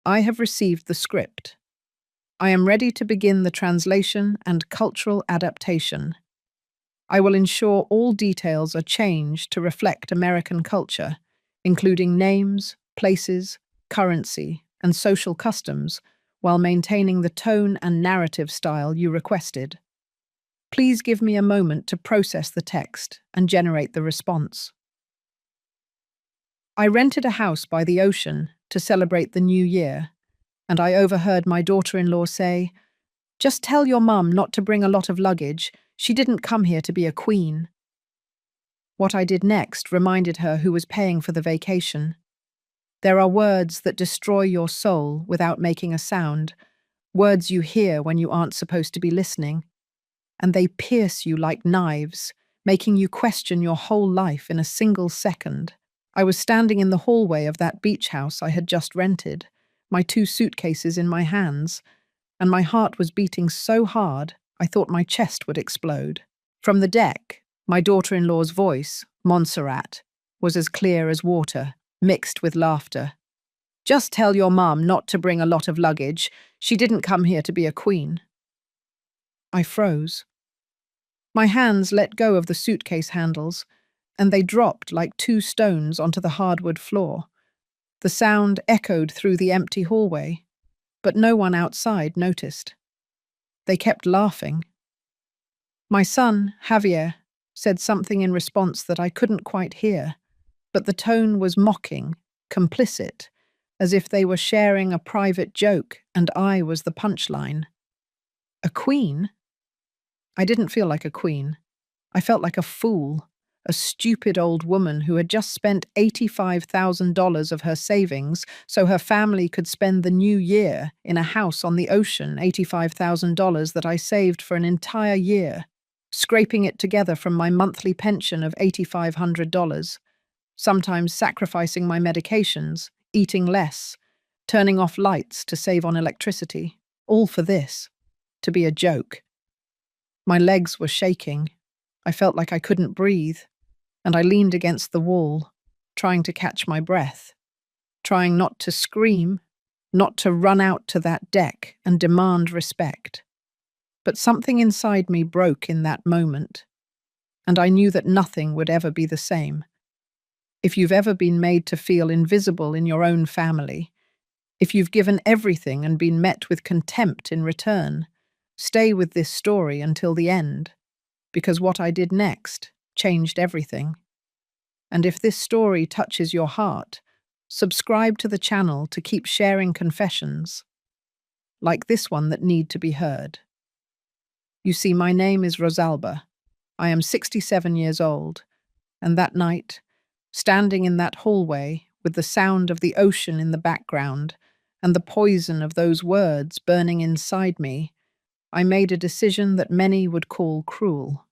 I have received the script. I am ready to begin the translation and cultural adaptation. I will ensure all details are changed to reflect American culture, including names, places, currency, and social customs, while maintaining the tone and narrative style you requested. Please give me a moment to process the text and generate the response. I rented a house by the ocean to celebrate the new year, and I overheard my daughter-in-law say, "Just tell your mum not to bring a lot of luggage. She didn't come here to be a queen." What I did next reminded her who was paying for the vacation. There are words that destroy your soul without making a sound, words you hear when you aren't supposed to be listening, and they pierce you like knives, making you question your whole life in a single second. I was standing in the hallway of that beach house I had just rented, my 2 suitcases in my hands, and my heart was beating so hard I thought my chest would explode. From the deck, my daughter-in-law's voice, Montserrat, was as clear as water, mixed with laughter. "Just tell your mum not to bring a lot of luggage. She didn't come here to be a queen." I froze. My hands let go of the suitcase handles, and they dropped like 2 stones onto the hardwood floor. The sound echoed through the empty hallway, but no one outside noticed. They kept laughing. My son, Javier, said something in response that I couldn't quite hear, but the tone was mocking, complicit, as if they were sharing a private joke and I was the punchline. A queen? I didn't feel like a queen. I felt like a fool, a stupid old woman who had just spent $85,000 of her savings so her family could spend the new year in a house on the ocean, $85,000 that I saved for an entire year, scraping it together from my monthly pension of $8,500, sometimes sacrificing my medications, eating less, turning off lights to save on electricity, all for this, to be a joke. My legs were shaking. I felt like I couldn't breathe, and I leaned against the wall, trying to catch my breath, trying not to scream, not to run out to that deck and demand respect. But something inside me broke in that moment, and I knew that nothing would ever be the same. If you've ever been made to feel invisible in your own family, if you've given everything and been met with contempt in return, stay with this story until the end, because what I did next changed everything. And if this story touches your heart, subscribe to the channel to keep sharing confessions, like this one that need to be heard. You see, my name is Rosalba. I am 67 years old, and that night, standing in that hallway with the sound of the ocean in the background and the poison of those words burning inside me, I made a decision that many would call cruel,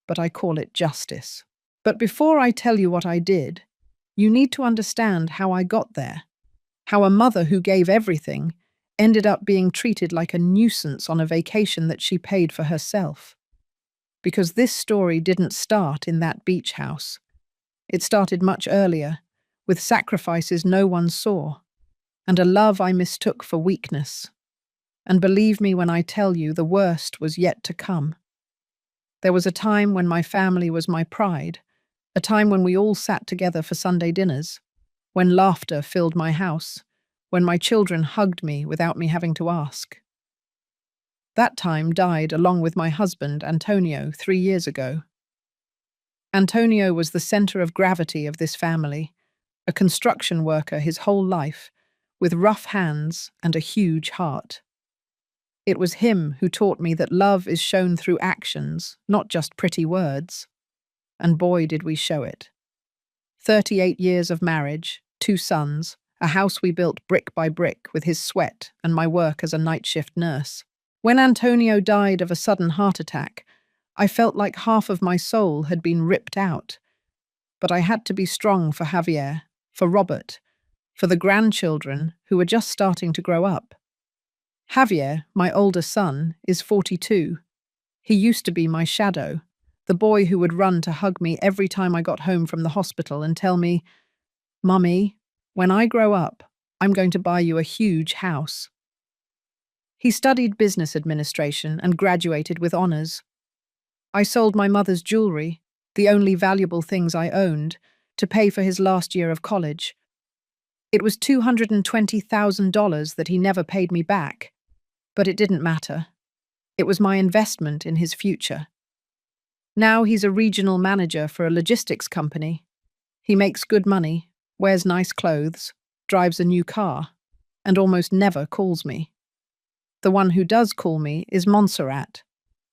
but I call it justice. But before I tell you what I did, you need to understand how I got there, how a mother who gave everything ended up being treated like a nuisance on a vacation that she paid for herself. Because this story didn't start in that beach house. It started much earlier, with sacrifices no one saw, and a love I mistook for weakness. And believe me when I tell you, the worst was yet to come. There was a time when my family was my pride, a time when we all sat together for Sunday dinners, when laughter filled my house, when my children hugged me without me having to ask. That time died along with my husband, Antonio, 3 years ago. Antonio was the center of gravity of this family, a construction worker his whole life, with rough hands and a huge heart. It was him who taught me that love is shown through actions, not just pretty words. And boy, did we show it. 38 years of marriage, 2 sons, a house we built brick by brick with his sweat and my work as a night shift nurse. When Antonio died of a sudden heart attack, I felt like half of my soul had been ripped out. But I had to be strong for Javier, for Robert, for the grandchildren who were just starting to grow up. Javier, my older son, is 42. He used to be my shadow, the boy who would run to hug me every time I got home from the hospital and tell me, "Mummy, when I grow up, I'm going to buy you a huge house. He studied business administration and graduated with honors. I sold my mother's jewelry, the only valuable things I owned, to pay for his last year of college. It was $220,000 that he never paid me back, but it didn't matter. It was my investment in his future. Now he's a regional manager for a logistics company. He makes good money, wears nice clothes, drives a new car, and almost never calls me. The one who does call me is Montserrat,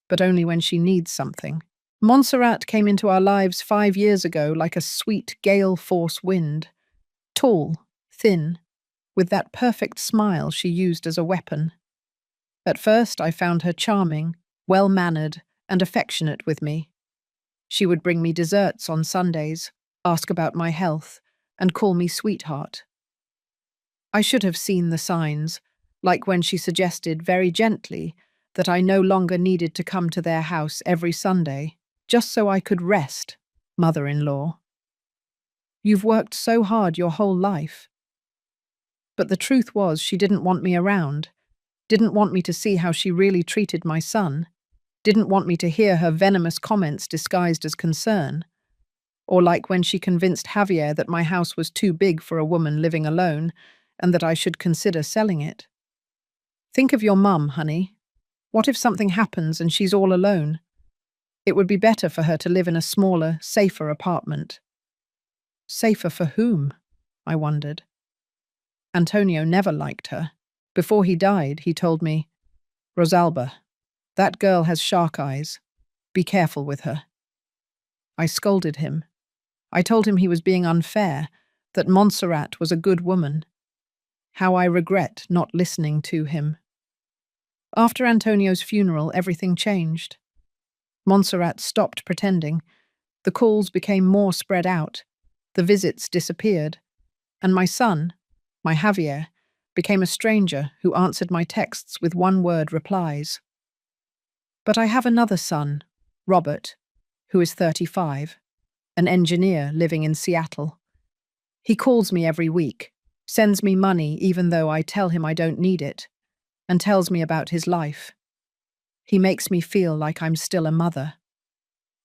but only when she needs something. Montserrat came into our lives 5 years ago like a sweet gale-force wind, tall, thin, with that perfect smile she used as a weapon. At first I found her charming, well-mannered, and affectionate with me. She would bring me desserts on Sundays, ask about my health, and call me sweetheart. I should have seen the signs, like when she suggested very gently that I no longer needed to come to their house every Sunday, just so I could rest, mother-in-law. You've worked so hard your whole life. But the truth was she didn't want me around, didn't want me to see how she really treated my son, didn't want me to hear her venomous comments disguised as concern, or like when she convinced Javier that my house was too big for a woman living alone and that I should consider selling it. Think of your mum, honey. What if something happens and she's all alone? It would be better for her to live in a smaller, safer apartment. Safer for whom? I wondered. Antonio never liked her. Before he died, he told me, "Rosalba, that girl has shark eyes. Be careful with her." I scolded him. I told him he was being unfair, that Montserrat was a good woman. How I regret not listening to him. After Antonio's funeral, everything changed. Montserrat stopped pretending. The calls became more spread out. The visits disappeared. And my son, my Javier, became a stranger who answered my texts with one-word replies. But I have another son, Robert, who is 35, an engineer living in Seattle. He calls me every week, sends me money even though I tell him I don't need it, and tells me about his life. He makes me feel like I'm still a mother.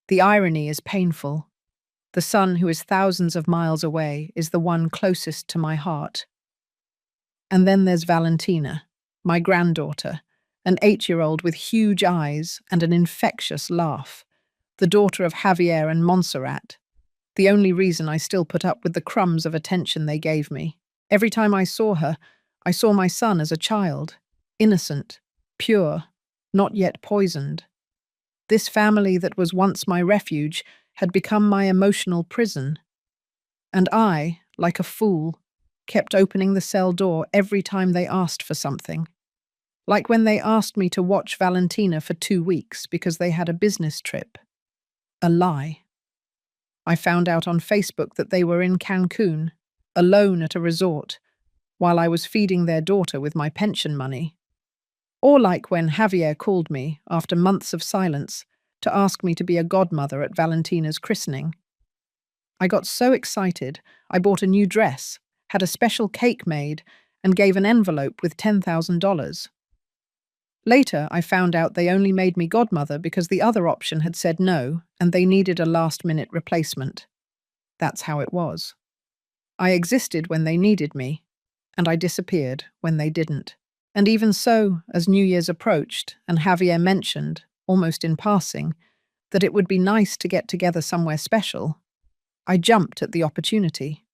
The irony is painful. The son who is thousands of miles away is the one closest to my heart. And then there's Valentina, my granddaughter, an 8-year-old with huge eyes and an infectious laugh, the daughter of Javier and Montserrat, the only reason I still put up with the crumbs of attention they gave me. Every time I saw her, I saw my son as a child, innocent, pure, not yet poisoned. This family that was once my refuge had become my emotional prison. And I, like a fool, kept opening the cell door every time they asked for something. Like when they asked me to watch Valentina for 2 weeks because they had a business trip. A lie. I found out on Facebook that they were in Cancun, alone at a resort, while I was feeding their daughter with my pension money. Or like when Javier called me, after months of silence, to ask me to be a godmother at Valentina's christening. I got so excited, I bought a new dress, had a special cake made, and gave an envelope with $10,000. Later, I found out they only made me godmother because the other option had said no, and they needed a last-minute replacement. That's how it was. I existed when they needed me, and I disappeared when they didn't. And even so, as New Year's approached, and Javier mentioned, almost in passing, that it would be nice to get together somewhere special, I jumped at the opportunity.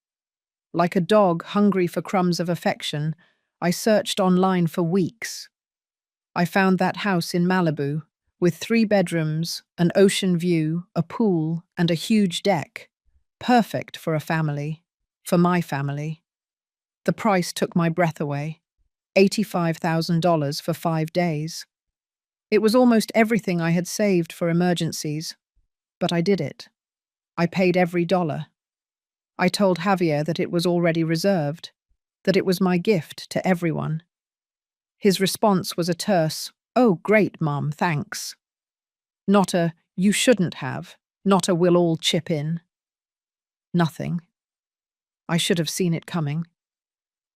Like a dog hungry for crumbs of affection, I searched online for weeks. I found that house in Malibu, with 3 bedrooms, an ocean view, a pool, and a huge deck. Perfect for a family. For my family. The price took my breath away. $85,000 for 5 days. It was almost everything I had saved for emergencies. But I did it. I paid every dollar. I told Javier that it was already reserved, that it was my gift to everyone. His response was a terse, "Oh, great, Mom, thanks." Not a, "You shouldn't have," not a, "We'll all chip in." Nothing. I should have seen it coming.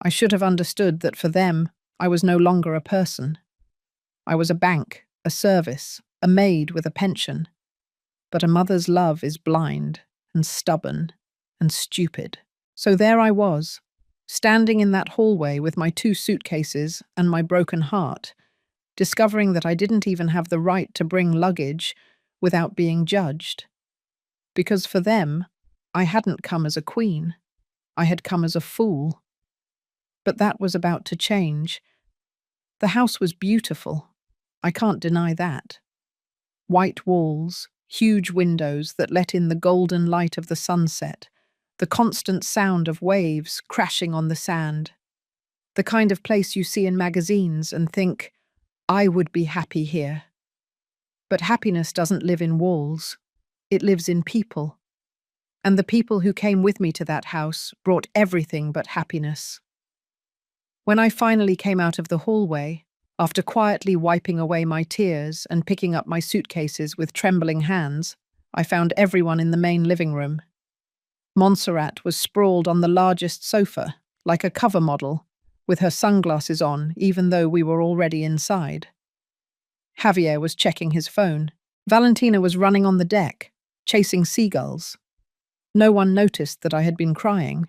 I should have understood that for them, I was no longer a person. I was a bank, a service, a maid with a pension. But a mother's love is blind and stubborn and stupid. So there I was, standing in that hallway with my 2 suitcases and my broken heart, discovering that I didn't even have the right to bring luggage without being judged. Because for them, I hadn't come as a queen. I had come as a fool. But that was about to change. The house was beautiful. I can't deny that. White walls, huge windows that let in the golden light of the sunset, the constant sound of waves crashing on the sand. The kind of place you see in magazines and think, I would be happy here. But happiness doesn't live in walls. It lives in people. And the people who came with me to that house brought everything but happiness. When I finally came out of the hallway, after quietly wiping away my tears and picking up my suitcases with trembling hands, I found everyone in the main living room. Montserrat was sprawled on the largest sofa, like a cover model, with her sunglasses on, even though we were already inside. Javier was checking his phone. Valentina was running on the deck, chasing seagulls. No one noticed that I had been crying,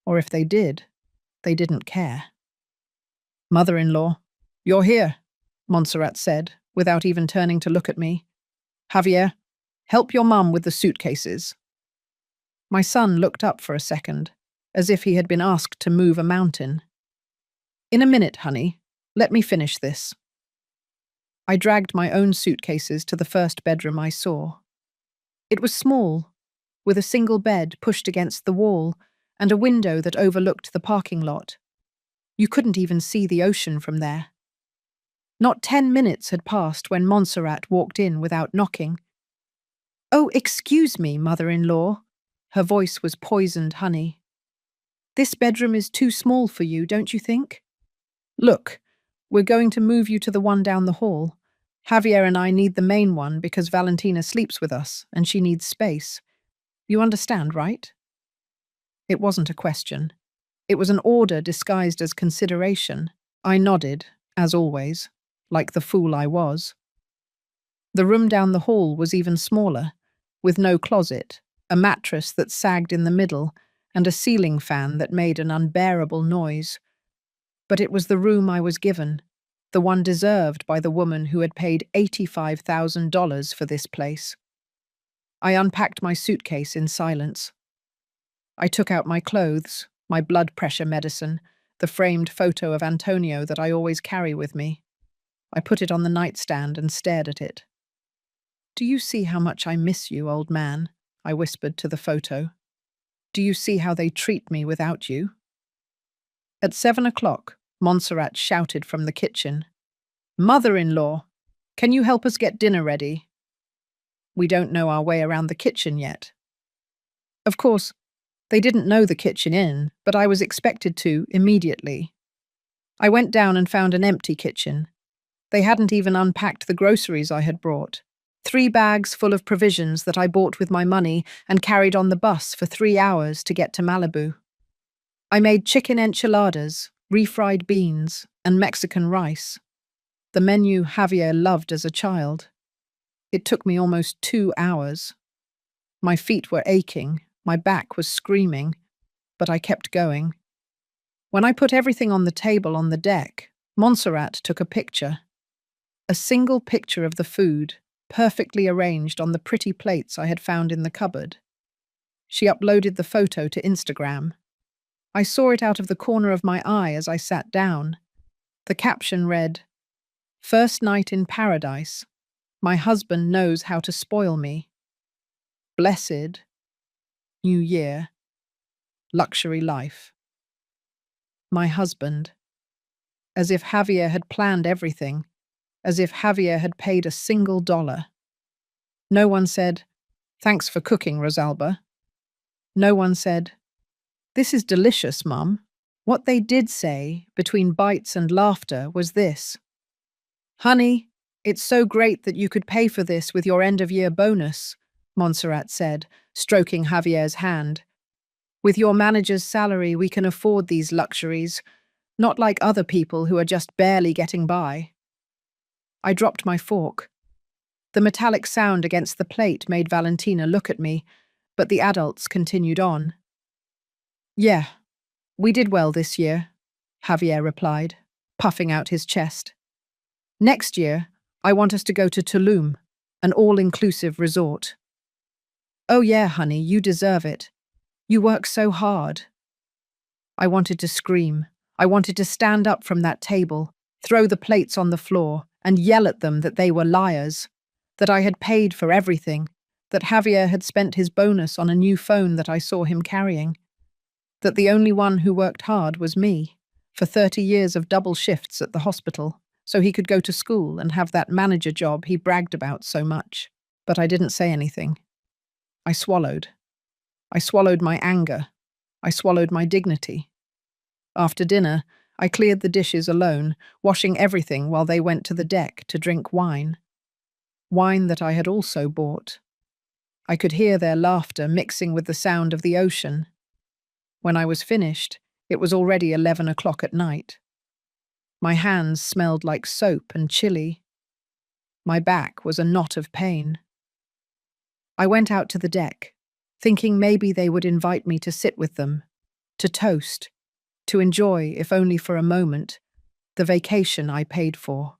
or if they did, they didn't care. Mother-in-law, you're here, Montserrat said, without even turning to look at me. Javier, help your mum with the suitcases. My son looked up for a second, as if he had been asked to move a mountain. In a minute, honey. Let me finish this. I dragged my own suitcases to the first bedroom I saw. It was small, with a single bed pushed against the wall and a window that overlooked the parking lot. You couldn't even see the ocean from there. Not 10 minutes had passed when Montserrat walked in without knocking. Oh, excuse me, mother-in-law. Her voice was poisoned honey. This bedroom is too small for you, don't you think? Look, we're going to move you to the one down the hall. Javier and I need the main one because Valentina sleeps with us and she needs space. You understand, right? It wasn't a question. It was an order disguised as consideration. I nodded, as always, like the fool I was. The room down the hall was even smaller, with no closet, a mattress that sagged in the middle, and a ceiling fan that made an unbearable noise. But it was the room I was given, the one deserved by the woman who had paid $85,000 for this place. I unpacked my suitcase in silence. I took out my clothes, my blood pressure medicine, the framed photo of Antonio that I always carry with me. I put it on the nightstand and stared at it. Do you see how much I miss you, old man? I whispered to the photo. Do you see how they treat me without you? At 7 o'clock, Montserrat shouted from the kitchen. Mother-in-law, can you help us get dinner ready? We don't know our way around the kitchen yet. Of course, they didn't know the kitchen in, but I was expected to immediately. I went down and found an empty kitchen. They hadn't even unpacked the groceries I had brought. 3 bags full of provisions that I bought with my money and carried on the bus for 3 hours to get to Malibu. I made chicken enchiladas, refried beans, and Mexican rice. The menu Javier loved as a child. It took me almost 2 hours. My feet were aching, my back was screaming, but I kept going. When I put everything on the table on the deck, Montserrat took a picture. A single picture of the food, perfectly arranged on the pretty plates I had found in the cupboard. She uploaded the photo to Instagram. I saw it out of the corner of my eye as I sat down. The caption read, "First night in paradise. My husband knows how to spoil me. Blessed New Year. Luxury life." My husband. As if Javier had planned everything. As if Javier had paid a single dollar. No one said, "Thanks for cooking, Rosalba." No one said, "This is delicious, Mum." What they did say, between bites and laughter, was this. "Honey, it's so great that you could pay for this with your end-of-year bonus," Montserrat said, stroking Javier's hand. With your manager's salary, we can afford these luxuries, not like other people who are just barely getting by. I dropped my fork. The metallic sound against the plate made Valentina look at me, but the adults continued on. Yeah, we did well this year, Javier replied, puffing out his chest. Next year, I want us to go to Tulum, an all-inclusive resort. Oh yeah, honey, you deserve it. You work so hard. I wanted to scream. I wanted to stand up from that table, throw the plates on the floor, and yell at them that they were liars, that I had paid for everything, that Javier had spent his bonus on a new phone that I saw him carrying, that the only one who worked hard was me, for 30 years of double shifts at the hospital, so he could go to school and have that manager job he bragged about so much. But I didn't say anything. I swallowed. I swallowed my anger. I swallowed my dignity. After dinner, I cleared the dishes alone, washing everything while they went to the deck to drink wine. Wine that I had also bought. I could hear their laughter mixing with the sound of the ocean. When I was finished, it was already 11 o'clock at night. My hands smelled like soap and chili. My back was a knot of pain. I went out to the deck, thinking maybe they would invite me to sit with them, to toast, to enjoy, if only for a moment, the vacation I paid for.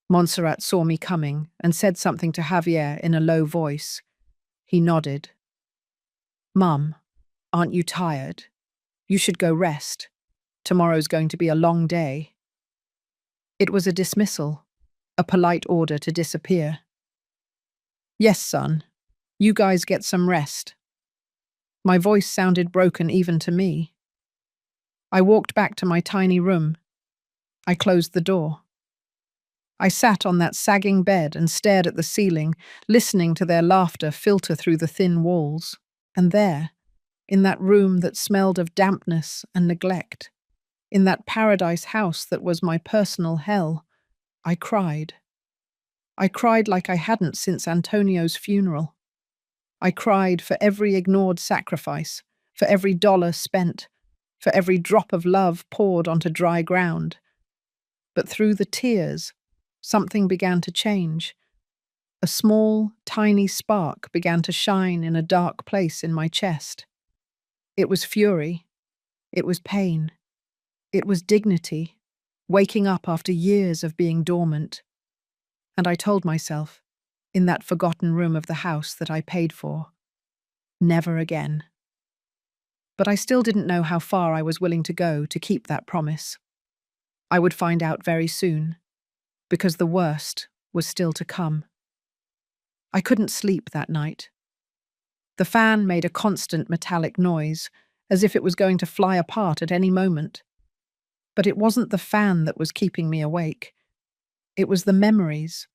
Montserrat saw me coming and said something to Javier in a low voice. He nodded. Mum, aren't you tired? You should go rest. Tomorrow's going to be a long day. It was a dismissal, a polite order to disappear. Yes, son. You guys get some rest. My voice sounded broken even to me. I walked back to my tiny room. I closed the door. I sat on that sagging bed and stared at the ceiling, listening to their laughter filter through the thin walls. And there, in that room that smelled of dampness and neglect, in that paradise house that was my personal hell, I cried. I cried like I hadn't since Antonio's funeral. I cried for every ignored sacrifice, for every dollar spent, for every drop of love poured onto dry ground. But through the tears, something began to change. A small, tiny spark began to shine in a dark place in my chest. It was fury. It was pain. It was dignity, waking up after years of being dormant. And I told myself, in that forgotten room of the house that I paid for, never again. But I still didn't know how far I was willing to go to keep that promise. I would find out very soon, because the worst was still to come. I couldn't sleep that night. The fan made a constant metallic noise, as if it was going to fly apart at any moment. But it wasn't the fan that was keeping me awake. It was the memories.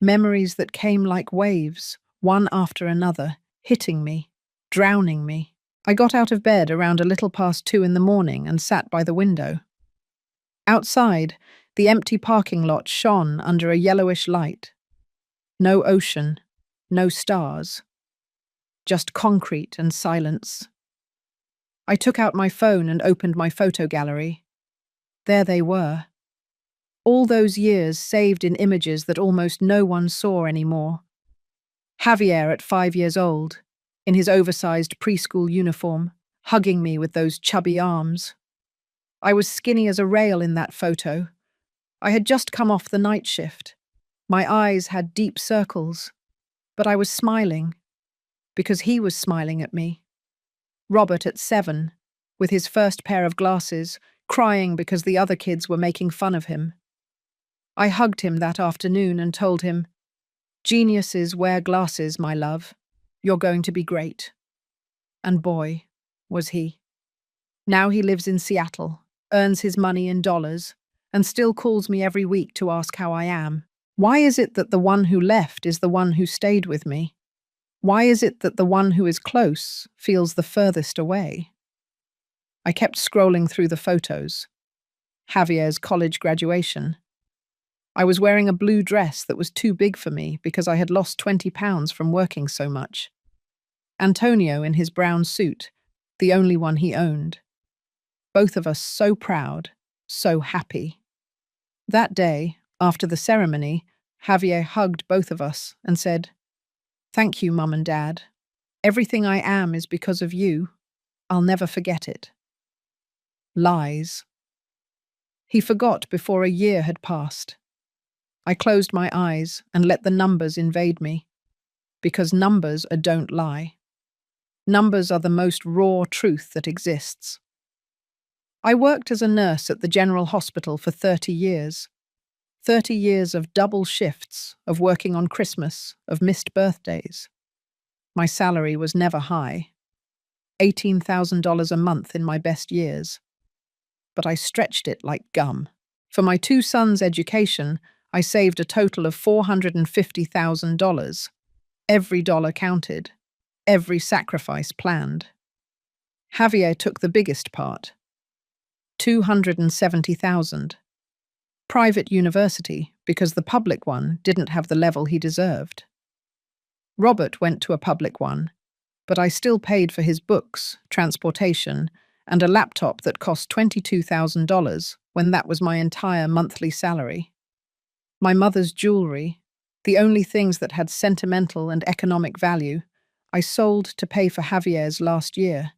Memories that came like waves, one after another, hitting me, drowning me. I got out of bed around a little past 2 in the morning and sat by the window. Outside, the empty parking lot shone under a yellowish light. No ocean, no stars. Just concrete and silence. I took out my phone and opened my photo gallery. There they were. All those years saved in images that almost no one saw anymore. Javier at 5 years old, in his oversized preschool uniform, hugging me with those chubby arms. I was skinny as a rail in that photo. I had just come off the night shift. My eyes had deep circles, but I was smiling, because he was smiling at me. Robert at 7, with his first pair of glasses, crying because the other kids were making fun of him. I hugged him that afternoon and told him, "Geniuses wear glasses, my love. You're going to be great." And boy, was he. Now he lives in Seattle, earns his money in dollars, and still calls me every week to ask how I am. Why is it that the one who left is the one who stayed with me? Why is it that the one who is close feels the furthest away? I kept scrolling through the photos. Javier's college graduation. I was wearing a blue dress that was too big for me because I had lost 20 pounds from working so much. Antonio in his brown suit, the only one he owned. Both of us so proud, so happy. That day, after the ceremony, Javier hugged both of us and said, "Thank you, Mum and Dad. Everything I am is because of you. I'll never forget it." Lies. He forgot before a year had passed. I closed my eyes and let the numbers invade me, because numbers don't lie. Numbers are the most raw truth that exists. I worked as a nurse at the General Hospital for 30 years. 30 years of double shifts, of working on Christmas, of missed birthdays. My salary was never high. $18,000 a month in my best years. But I stretched it like gum. For my two sons' education, I saved a total of $450,000. Every dollar counted. Every sacrifice planned. Javier took the biggest part. $270,000. Private university, because the public one didn't have the level he deserved. Robert went to a public one, but I still paid for his books, transportation, and a laptop that cost $22,000 when that was my entire monthly salary. My mother's jewelry, the only things that had sentimental and economic value, I sold to pay for Javier's last year.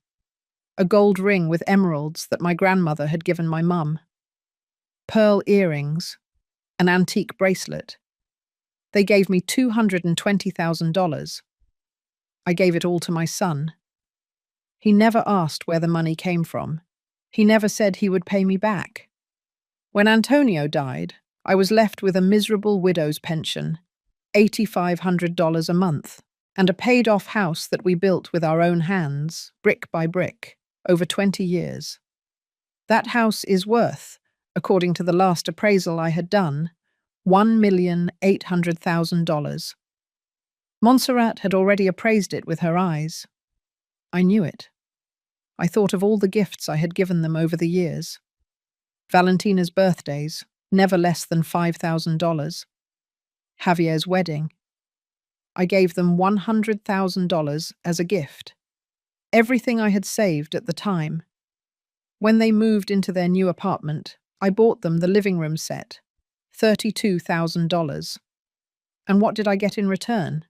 A gold ring with emeralds that my grandmother had given my mum. Pearl earrings, an antique bracelet. They gave me $220,000. I gave it all to my son. He never asked where the money came from. He never said he would pay me back. When Antonio died, I was left with a miserable widow's pension, $8,500 a month, and a paid-off house that we built with our own hands, brick by brick, over 20 years. That house is worth, according to the last appraisal I had done, $1,800,000. Montserrat had already appraised it with her eyes. I knew it. I thought of all the gifts I had given them over the years. Valentina's birthdays, never less than $5,000. Javier's wedding. I gave them $100,000 as a gift. Everything I had saved at the time. When they moved into their new apartment, I bought them the living room set, $32,000. And what did I get in return?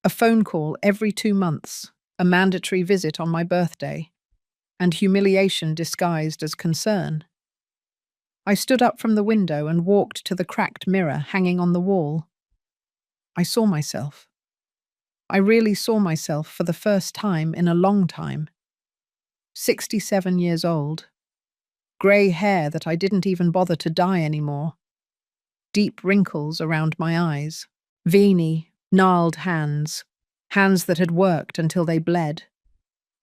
A phone call every 2 months, a mandatory visit on my birthday, and humiliation disguised as concern. I stood up from the window and walked to the cracked mirror hanging on the wall. I saw myself. I really saw myself for the first time in a long time. 67 years old. Grey hair that I didn't even bother to dye anymore. Deep wrinkles around my eyes. Veiny, gnarled hands. Hands that had worked until they bled.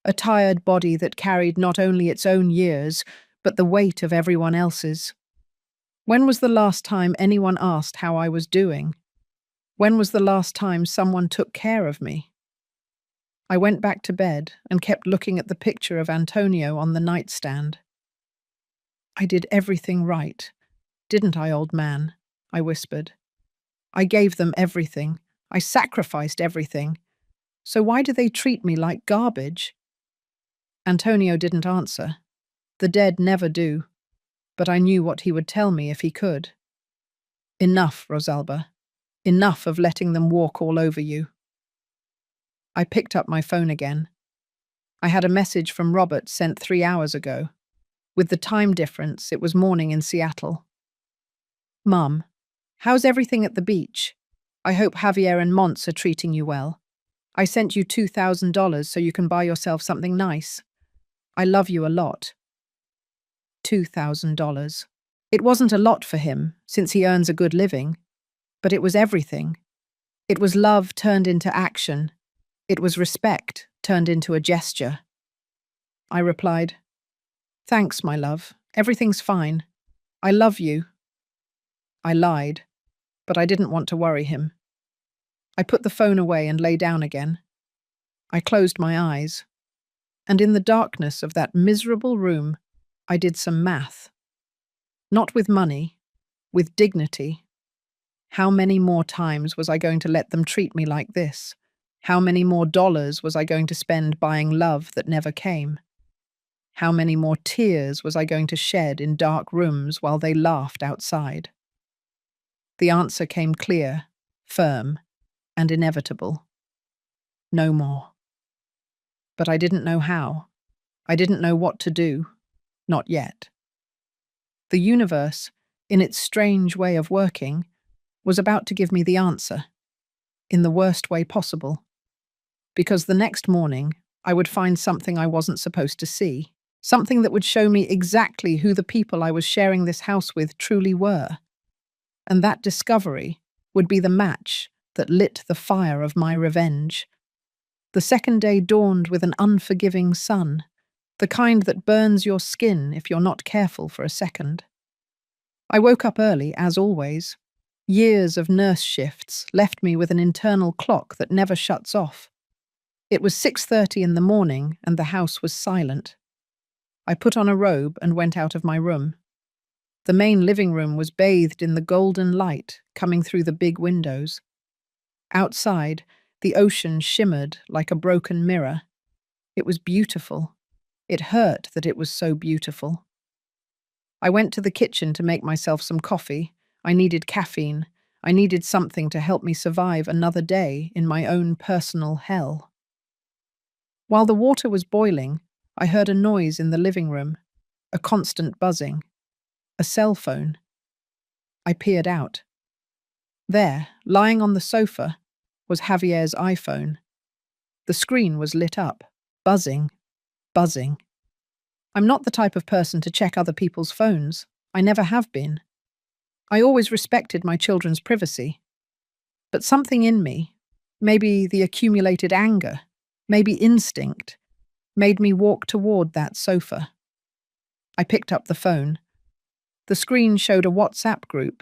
A tired body that carried not only its own years, but the weight of everyone else's. When was the last time anyone asked how I was doing? When was the last time someone took care of me? I went back to bed and kept looking at the picture of Antonio on the nightstand. I did everything right, didn't I, old man? I whispered. I gave them everything. I sacrificed everything. So why do they treat me like garbage? Antonio didn't answer. The dead never do. But I knew what he would tell me if he could. Enough, Rosalba. Enough of letting them walk all over you. I picked up my phone again. I had a message from Robert sent 3 hours ago. With the time difference, it was morning in Seattle. Mum, how's everything at the beach? I hope Javier and Montse are treating you well. I sent you $2,000 so you can buy yourself something nice. I love you a lot. $2,000. It wasn't a lot for him, since he earns a good living. But it was everything. It was love turned into action. It was respect turned into a gesture. I replied, "Thanks, my love. Everything's fine. I love you." I lied, but I didn't want to worry him. I put the phone away and lay down again. I closed my eyes, and in the darkness of that miserable room, I did some math. Not with money, with dignity. How many more times was I going to let them treat me like this? How many more dollars was I going to spend buying love that never came? How many more tears was I going to shed in dark rooms while they laughed outside? The answer came clear, firm, and inevitable. No more. But I didn't know how. I didn't know what to do. Not yet. The universe, in its strange way of working, was about to give me the answer, in the worst way possible. Because the next morning, I would find something I wasn't supposed to see, something that would show me exactly who the people I was sharing this house with truly were. And that discovery would be the match that lit the fire of my revenge. The second day dawned with an unforgiving sun, the kind that burns your skin if you're not careful for a second. I woke up early, as always. Years of nurse shifts left me with an internal clock that never shuts off. It was 6:30 in the morning and the house was silent. I put on a robe and went out of my room. The main living room was bathed in the golden light coming through the big windows. Outside, the ocean shimmered like a broken mirror. It was beautiful. It hurt that it was so beautiful. I went to the kitchen to make myself some coffee. I needed caffeine. I needed something to help me survive another day in my own personal hell. While the water was boiling, I heard a noise in the living room, a constant buzzing. A cell phone. I peered out. There, lying on the sofa, was Javier's iPhone. The screen was lit up, buzzing, buzzing. I'm not the type of person to check other people's phones. I never have been. I always respected my children's privacy. But something in me, maybe the accumulated anger, maybe instinct, made me walk toward that sofa. I picked up the phone. The screen showed a WhatsApp group.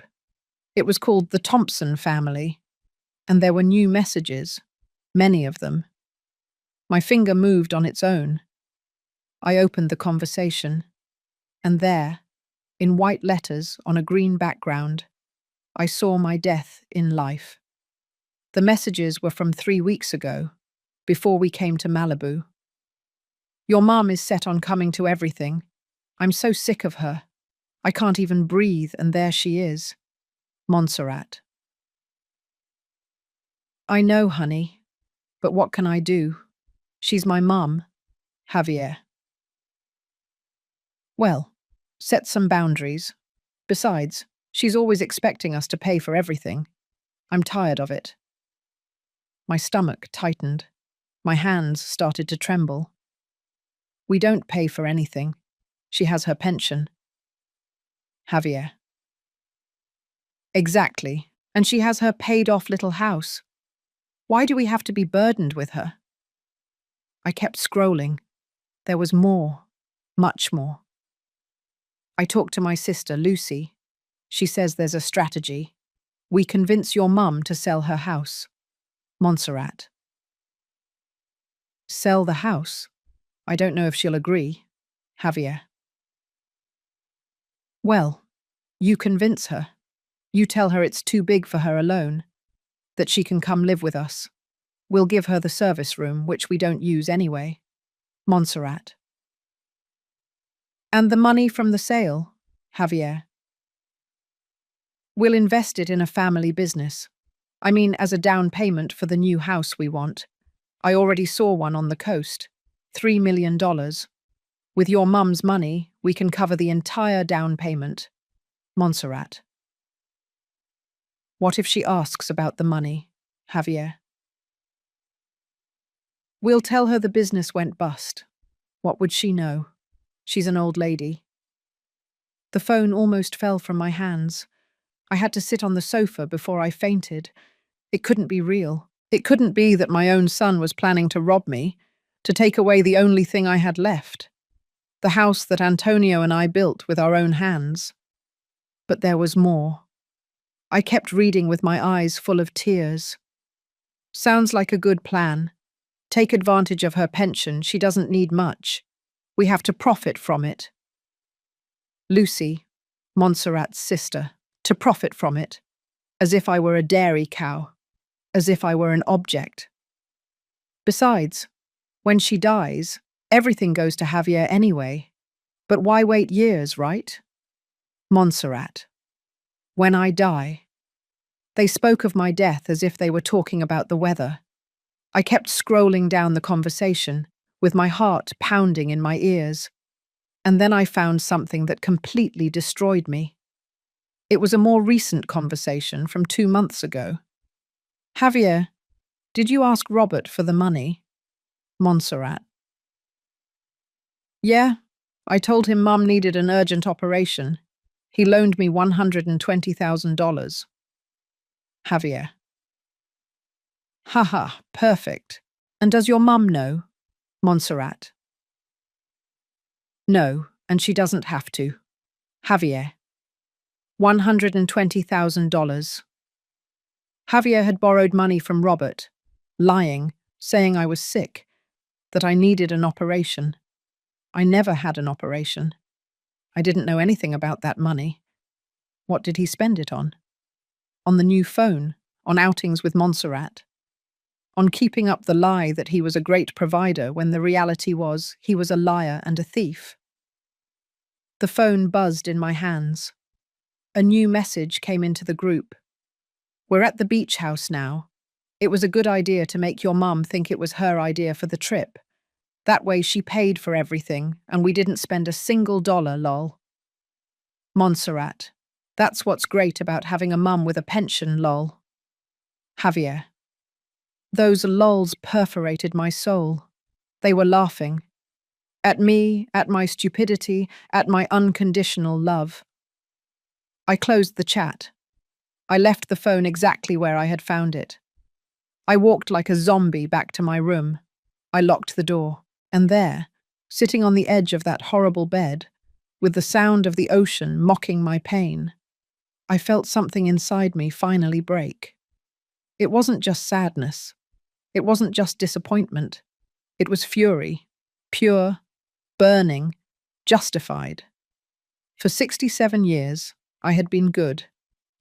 It was called the Thompson family, and there were new messages, many of them. My finger moved on its own. I opened the conversation, and there, in white letters on a green background, I saw my death in life. The messages were from 3 weeks ago, before we came to Malibu. Your mom is set on coming to everything. I'm so sick of her. I can't even breathe, and there she is. Montserrat. I know, honey, but what can I do? She's my mum, Javier. Well, set some boundaries. Besides, she's always expecting us to pay for everything. I'm tired of it. My stomach tightened. My hands started to tremble. We don't pay for anything. She has her pension. Javier. Exactly, and she has her paid-off little house. Why do we have to be burdened with her? I kept scrolling. There was more, much more. I talked to my sister, Lucy. She says there's a strategy. We convince your mum to sell her house. Montserrat. Sell the house? I don't know if she'll agree. Javier. Well, you convince her. You tell her it's too big for her alone, that she can come live with us. We'll give her the service room, which we don't use anyway. Montserrat. And the money from the sale, Javier. We'll invest it in a family business. I mean, as a down payment for the new house we want. I already saw one on the coast. $3 million. With your mum's money, we can cover the entire down payment. Montserrat. What if she asks about the money, Javier? We'll tell her the business went bust. What would she know? She's an old lady. The phone almost fell from my hands. I had to sit on the sofa before I fainted. It couldn't be real. It couldn't be that my own son was planning to rob me, to take away the only thing I had left. The house that Antonio and I built with our own hands. But there was more. I kept reading with my eyes full of tears. Sounds like a good plan. Take advantage of her pension. She doesn't need much. We have to profit from it. Lucy, Montserrat's sister, to profit from it. As if I were a dairy cow. As if I were an object. Besides, when she dies, everything goes to Javier anyway. But why wait years, right? Montserrat. When I die. They spoke of my death as if they were talking about the weather. I kept scrolling down the conversation, with my heart pounding in my ears. And then I found something that completely destroyed me. It was a more recent conversation from 2 months ago. Javier, did you ask Robert for the money? Montserrat. Yeah, I told him Mum needed an urgent operation. He loaned me $120,000. Javier. Haha, perfect. And does your mum know? Montserrat. No, and she doesn't have to. Javier. $120,000. Javier had borrowed money from Robert, lying, saying I was sick, that I needed an operation. I never had an operation. I didn't know anything about that money. What did he spend it on? On the new phone, on outings with Montserrat, on keeping up the lie that he was a great provider when the reality was he was a liar and a thief. The phone buzzed in my hands. A new message came into the group. We're at the beach house now. It was a good idea to make your mum think it was her idea for the trip. That way she paid for everything and we didn't spend a single dollar, lol. Montserrat. That's what's great about having a mum with a pension, lol. Javier. Those lols perforated my soul. They were laughing. At me, at my stupidity, at my unconditional love. I closed the chat. I left the phone exactly where I had found it. I walked like a zombie back to my room. I locked the door, and there, sitting on the edge of that horrible bed, with the sound of the ocean mocking my pain, I felt something inside me finally break. It wasn't just sadness. It wasn't just disappointment. It was fury, pure, burning, justified. For 67 years, I had been good.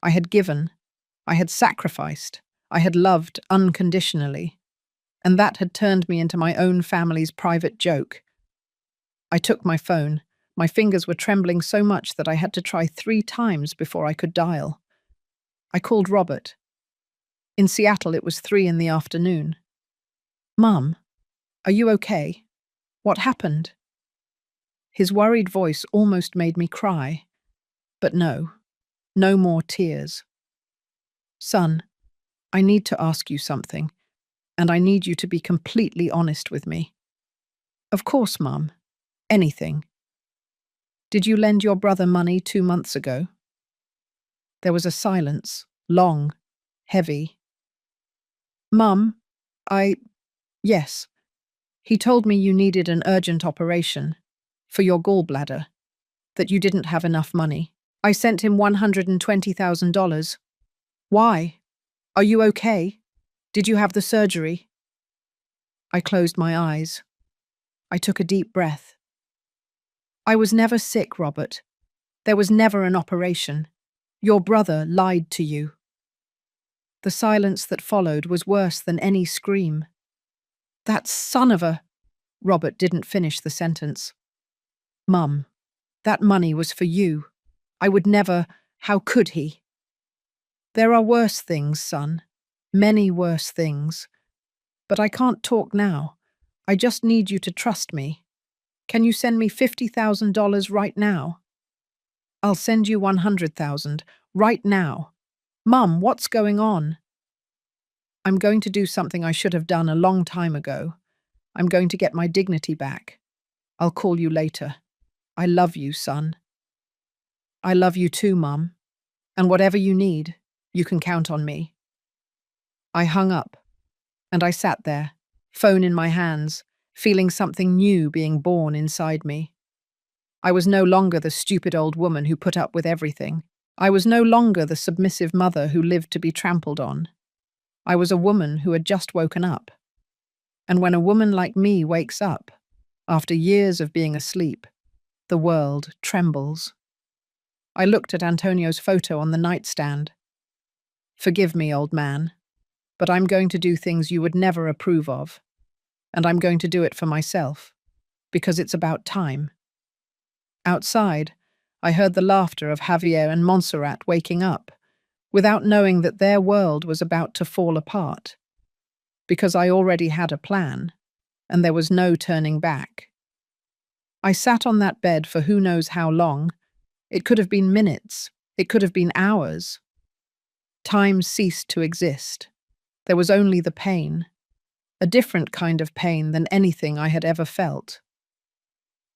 I had given. I had sacrificed. I had loved unconditionally. And that had turned me into my own family's private joke. I took my phone. My fingers were trembling so much that I had to try 3 times before I could dial. I called Robert. In Seattle, it was 3 in the afternoon. Mum, are you okay? What happened? His worried voice almost made me cry. But no, no more tears. Son, I need to ask you something, and I need you to be completely honest with me. Of course, Mum. Anything. Did you lend your brother money 2 months ago? There was a silence, long, heavy. Mum, yes. He told me you needed an urgent operation for your gallbladder, that you didn't have enough money. I sent him $120,000. Why? Are you okay? Did you have the surgery? I closed my eyes. I took a deep breath. I was never sick, Robert. There was never an operation. Your brother lied to you. The silence that followed was worse than any scream. That son of a... Robert didn't finish the sentence. Mum, that money was for you. I would never... How could he? There are worse things, son. Many worse things. But I can't talk now. I just need you to trust me. Can you send me $50,000 right now? I'll send you $100,000 right now. Mum, what's going on? I'm going to do something I should have done a long time ago. I'm going to get my dignity back. I'll call you later. I love you, son. I love you too, Mum. And whatever you need, you can count on me. I hung up, and I sat there, phone in my hands, feeling something new being born inside me. I was no longer the stupid old woman who put up with everything. I was no longer the submissive mother who lived to be trampled on. I was a woman who had just woken up. And when a woman like me wakes up, after years of being asleep, the world trembles. I looked at Antonio's photo on the nightstand. Forgive me, old man, but I'm going to do things you would never approve of. and I'm going to do it for myself, because it's about time. Outside, I heard the laughter of Javier and Montserrat waking up, without knowing that their world was about to fall apart, because I already had a plan, and there was no turning back. I sat on that bed for who knows how long. It could have been minutes, it could have been hours. Time ceased to exist. There was only the pain, a different kind of pain than anything I had ever felt.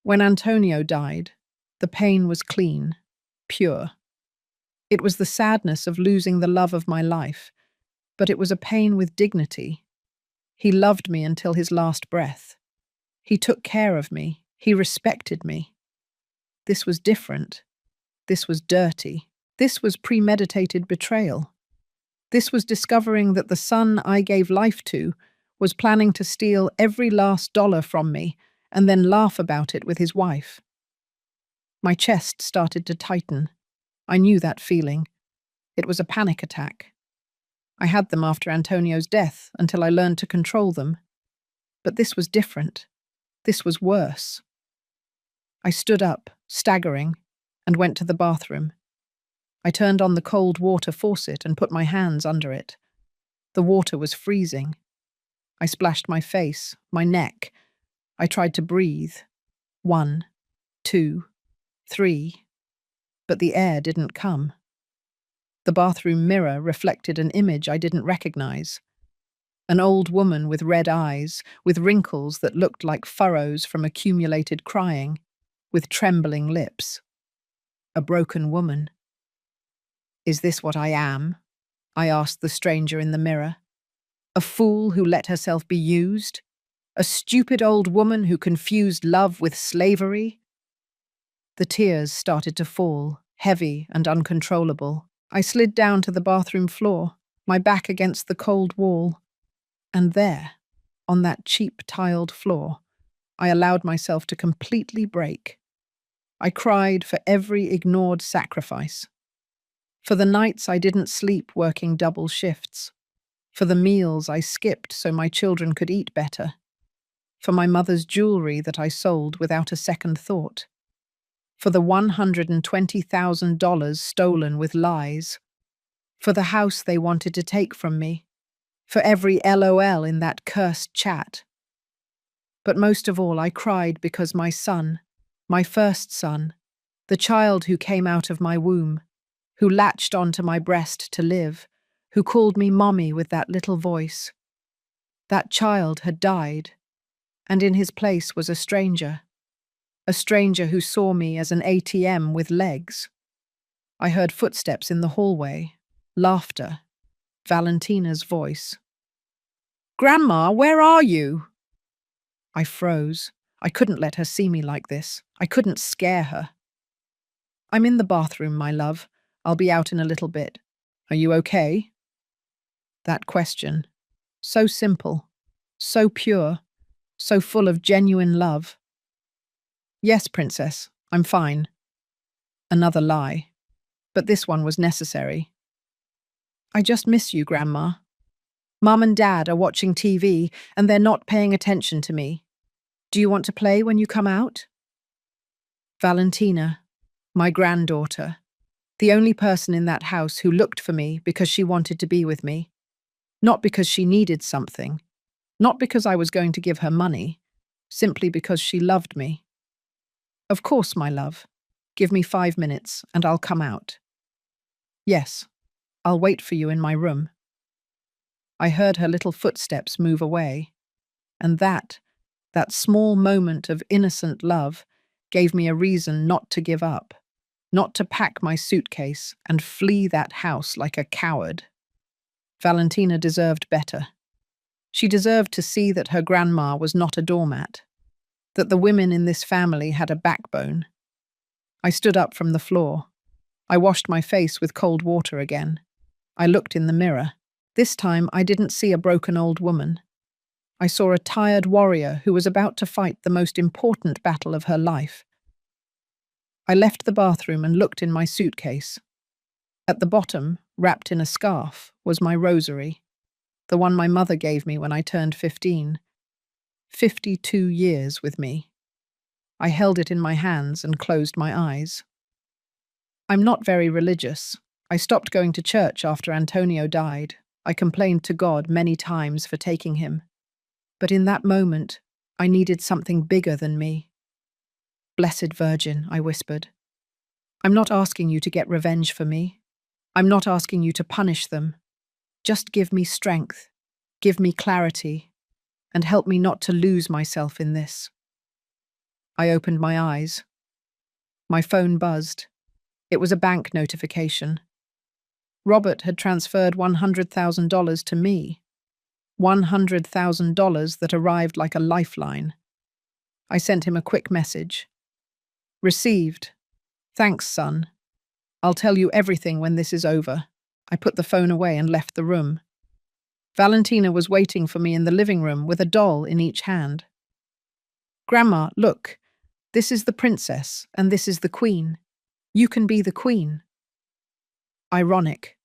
When Antonio died, the pain was clean, pure. It was the sadness of losing the love of my life, but it was a pain with dignity. He loved me until his last breath. He took care of me. He respected me. This was different. This was dirty. This was premeditated betrayal. This was discovering that the son I gave life to was planning to steal every last dollar from me and then laugh about it with his wife. My chest started to tighten. I knew that feeling. It was a panic attack. I had them after Antonio's death until I learned to control them. But this was different. This was worse. I stood up, staggering, and went to the bathroom. I turned on the cold water faucet and put my hands under it. The water was freezing. I splashed my face, my neck. I tried to breathe. 1, 2, 3. But the air didn't come. The bathroom mirror reflected an image I didn't recognize. An old woman with red eyes, with wrinkles that looked like furrows from accumulated crying, with trembling lips. A broken woman. "Is this what I am?" I asked the stranger in the mirror. "A fool who let herself be used? A stupid old woman who confused love with slavery?" The tears started to fall, heavy and uncontrollable. I slid down to the bathroom floor, my back against the cold wall. And there, on that cheap tiled floor, I allowed myself to completely break. I cried for every ignored sacrifice. For the nights I didn't sleep working double shifts. For the meals I skipped so my children could eat better. For my mother's jewelry that I sold without a second thought. For the $120,000 stolen with lies. For the house they wanted to take from me. For every LOL in that cursed chat. But most of all, I cried because my son, my first son, the child who came out of my womb, who latched onto my breast to live, who called me mommy with that little voice. That child had died, and in his place was a stranger who saw me as an ATM with legs. I heard footsteps in the hallway, laughter, Valentina's voice. "Grandma, where are you?" I froze. I couldn't let her see me like this. I couldn't scare her. "I'm in the bathroom, my love. I'll be out in a little bit. Are you okay?" That question, so simple, so pure, so full of genuine love. "Yes, princess, I'm fine." Another lie, but this one was necessary. "I just miss you, Grandma. Mum and Dad are watching TV and they're not paying attention to me. Do you want to play when you come out?" Valentina, my granddaughter, the only person in that house who looked for me because she wanted to be with me, not because she needed something, not because I was going to give her money, simply because she loved me. "Of course, my love. Give me 5 minutes and I'll come out." "Yes, I'll wait for you in my room." I heard her little footsteps move away, and that small moment of innocent love gave me a reason not to give up, not to pack my suitcase and flee that house like a coward. Valentina deserved better. She deserved to see that her grandma was not a doormat, that the women in this family had a backbone. I stood up from the floor. I washed my face with cold water again. I looked in the mirror. This time I didn't see a broken old woman. I saw a tired warrior who was about to fight the most important battle of her life. I left the bathroom and looked in my suitcase. At the bottom, wrapped in a scarf, was my rosary, the one my mother gave me when I turned 15. 52 years with me. I held it in my hands and closed my eyes. I'm not very religious. I stopped going to church after Antonio died. I complained to God many times for taking him. But in that moment, I needed something bigger than me. Blessed Virgin, I whispered. I'm not asking you to get revenge for me. I'm not asking you to punish them. Just give me strength, give me clarity, and help me not to lose myself in this. I opened my eyes. My phone buzzed. It was a bank notification. Robert had transferred $100,000 to me. $100,000 that arrived like a lifeline. I sent him a quick message. Received. Thanks, son. I'll tell you everything when this is over. I put the phone away and left the room. Valentina was waiting for me in the living room with a doll in each hand. Grandma, look. This is the princess and this is the queen. You can be the queen. Ironic.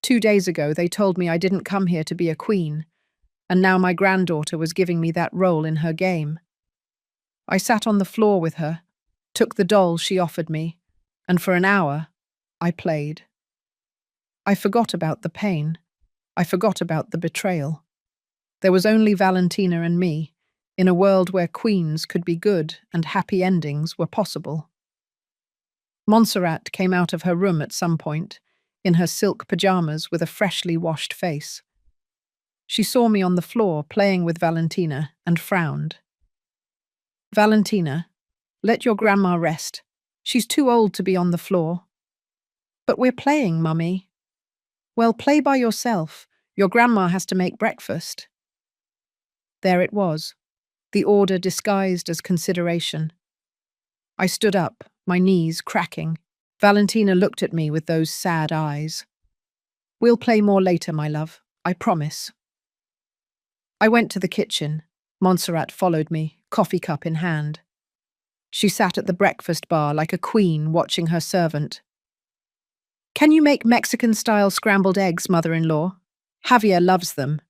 2 days ago, they told me I didn't come here to be a queen, and now my granddaughter was giving me that role in her game. I sat on the floor with her, took the doll she offered me, and for an hour, I played. I forgot about the pain. I forgot about the betrayal. There was only Valentina and me, in a world where queens could be good and happy endings were possible. Montserrat came out of her room at some point, in her silk pajamas with a freshly washed face. She saw me on the floor playing with Valentina and frowned. Valentina, let your grandma rest. She's too old to be on the floor. But we're playing, Mummy. Well, play by yourself. Your grandma has to make breakfast. There it was, the order disguised as consideration. I stood up, my knees cracking. Valentina looked at me with those sad eyes. We'll play more later, my love, I promise. I went to the kitchen. Montserrat followed me, coffee cup in hand. She sat at the breakfast bar like a queen watching her servant. Can you make Mexican-style scrambled eggs, mother-in-law? Javier loves them.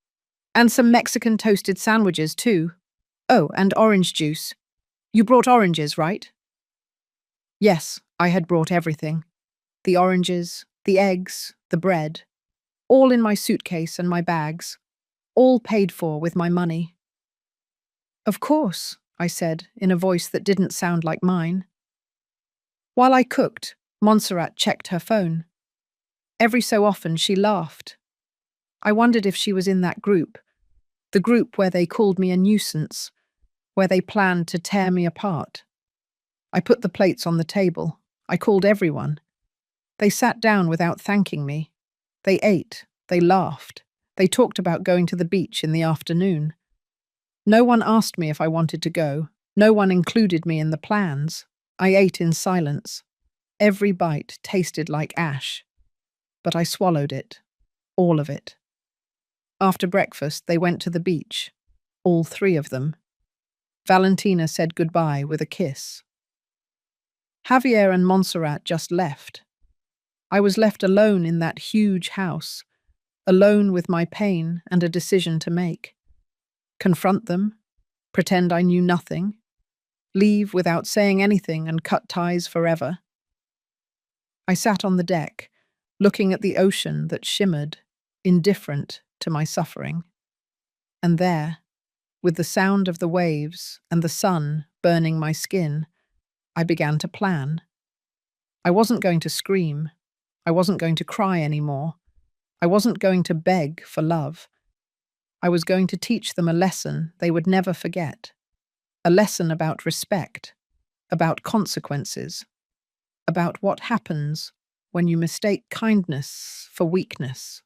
And some Mexican toasted sandwiches, too. Oh, and orange juice. You brought oranges, right? Yes, I had brought everything. The oranges, the eggs, the bread. All in my suitcase and my bags. All paid for with my money. Of course, I said, in a voice that didn't sound like mine. While I cooked, Montserrat checked her phone. Every so often she laughed. I wondered if she was in that group, the group where they called me a nuisance, where they planned to tear me apart. I put the plates on the table. I called everyone. They sat down without thanking me. They ate. They laughed. They talked about going to the beach in the afternoon. No one asked me if I wanted to go. No one included me in the plans. I ate in silence. Every bite tasted like ash. But I swallowed it. All of it. After breakfast, they went to the beach. All 3 of them. Valentina said goodbye with a kiss. Javier and Montserrat just left. I was left alone in that huge house, alone with my pain and a decision to make. Confront them, pretend I knew nothing, leave without saying anything and cut ties forever. I sat on the deck, looking at the ocean that shimmered, indifferent to my suffering. And there, with the sound of the waves and the sun burning my skin, I began to plan. I wasn't going to scream. I wasn't going to cry anymore. I wasn't going to beg for love. I was going to teach them a lesson they would never forget. A lesson about respect, about consequences, about what happens when you mistake kindness for weakness.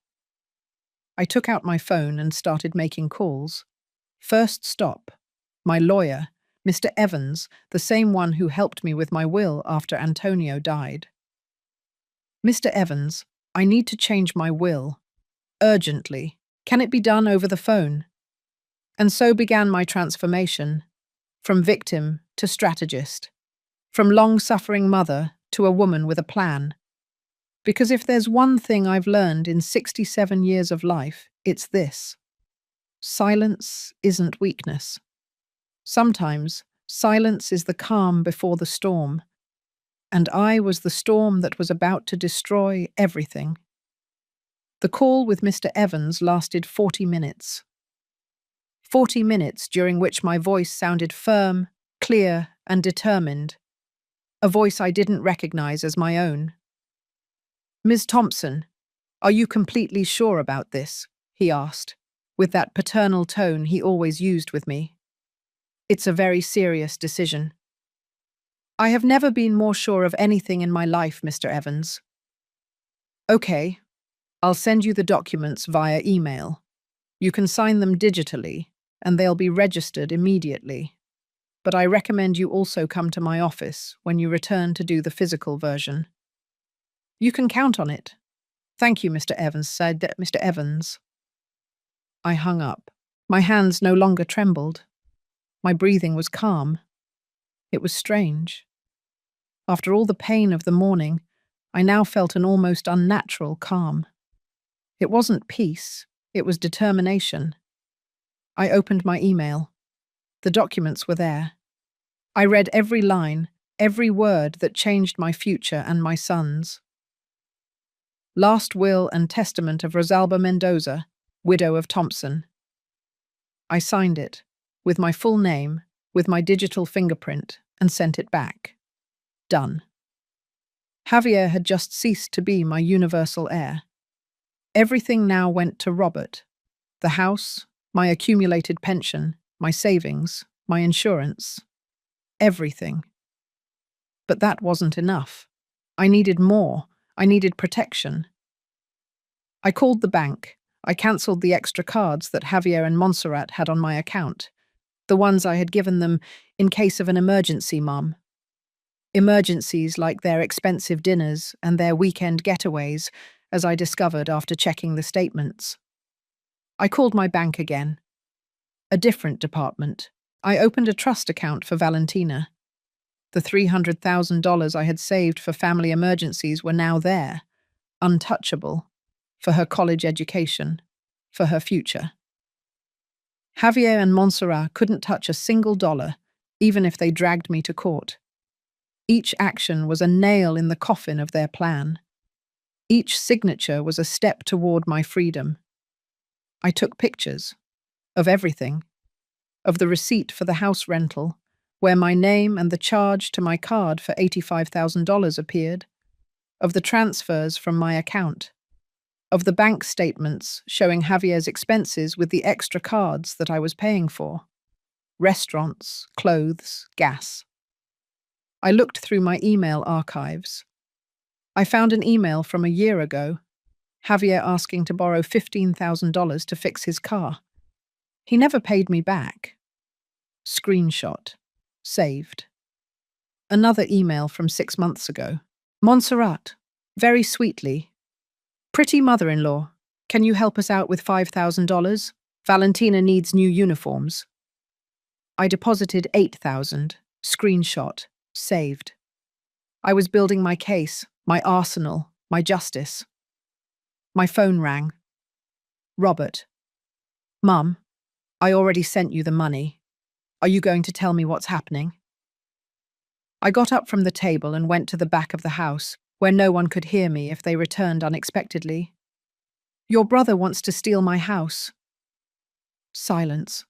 I took out my phone and started making calls. First stop, my lawyer, Mr. Evans, the same one who helped me with my will after Antonio died. Mr. Evans, I need to change my will. Urgently. Can it be done over the phone? And so began my transformation, from victim to strategist, from long-suffering mother to a woman with a plan. Because if there's one thing I've learned in 67 years of life, it's this. Silence isn't weakness. Sometimes, silence is the calm before the storm, and I was the storm that was about to destroy everything. The call with Mr. Evans lasted 40 minutes. 40 minutes during which my voice sounded firm, clear, and determined, a voice I didn't recognize as my own. "Ms. Thompson, are you completely sure about this?" he asked, with that paternal tone he always used with me. "It's a very serious decision." "I have never been more sure of anything in my life, Mr. Evans." "Okay, I'll send you the documents via email. You can sign them digitally, and they'll be registered immediately. But I recommend you also come to my office when you return to do the physical version." "You can count on it." "Thank you, Mr. Evans," said Mr. Evans. I hung up. My hands no longer trembled. My breathing was calm. It was strange. After all the pain of the morning, I now felt an almost unnatural calm. It wasn't peace, it was determination. I opened my email. The documents were there. I read every line, every word that changed my future and my son's. Last will and testament of Rosalba Mendoza, widow of Thompson. I signed it, with my full name, with my digital fingerprint, and sent it back. Done. Javier had just ceased to be my universal heir. Everything now went to Robert. The house, my accumulated pension, my savings, my insurance. Everything. But that wasn't enough. I needed more. I needed protection. I called the bank. I cancelled the extra cards that Javier and Montserrat had on my account. The ones I had given them in case of an emergency, Mum. Emergencies like their expensive dinners and their weekend getaways, as I discovered after checking the statements. I called my bank again. A different department. I opened a trust account for Valentina. The $300,000 I had saved for family emergencies were now there, untouchable, for her college education, for her future. Javier and Montserrat couldn't touch a single dollar, even if they dragged me to court. Each action was a nail in the coffin of their plan. Each signature was a step toward my freedom. I took pictures of everything, of the receipt for the house rental, where my name and the charge to my card for $85,000 appeared, of the transfers from my account, of the bank statements showing Javier's expenses with the extra cards that I was paying for, restaurants, clothes, gas. I looked through my email archives. I found an email from a year ago, Javier asking to borrow $15,000 to fix his car. He never paid me back. Screenshot. Saved. Another email from 6 months ago. Montserrat, very sweetly. Pretty mother-in-law, can you help us out with $5,000? Valentina needs new uniforms. I deposited $8,000. Screenshot. Saved. I was building my case, my arsenal, my justice. My phone rang. Robert. Mum, I already sent you the money. Are you going to tell me what's happening? I got up from the table and went to the back of the house, where no one could hear me if they returned unexpectedly. Your brother wants to steal my house. Silence.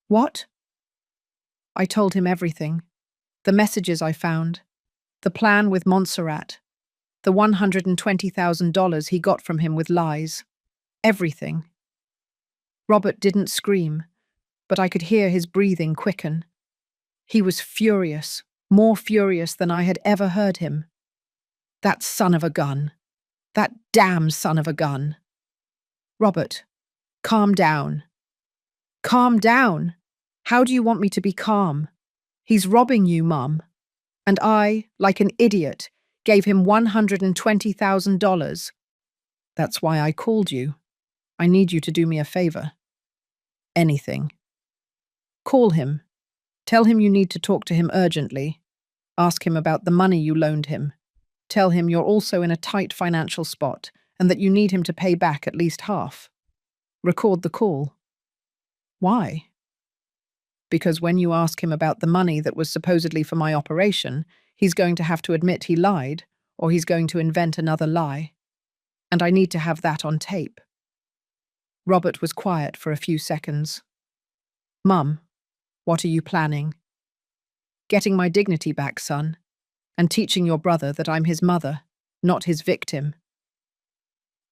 What? I told him everything. The messages I found. The plan with Montserrat. The $120,000 he got from him with lies. Everything. Robert didn't scream, but I could hear his breathing quicken. He was furious, more furious than I had ever heard him. That son of a gun. That damn son of a gun. Robert, calm down. Calm down? How do you want me to be calm? He's robbing you, Mum. And I, like an idiot, gave him $120,000. That's why I called you. I need you to do me a favor. Anything. Call him. Tell him you need to talk to him urgently. Ask him about the money you loaned him. Tell him you're also in a tight financial spot and that you need him to pay back at least half. Record the call. Why? because when you ask him about the money that was supposedly for my operation, he's going to have to admit he lied, or he's going to invent another lie. And I need to have that on tape. Robert was quiet for a few seconds. Mum, what are you planning? Getting my dignity back, son, and teaching your brother that I'm his mother, not his victim.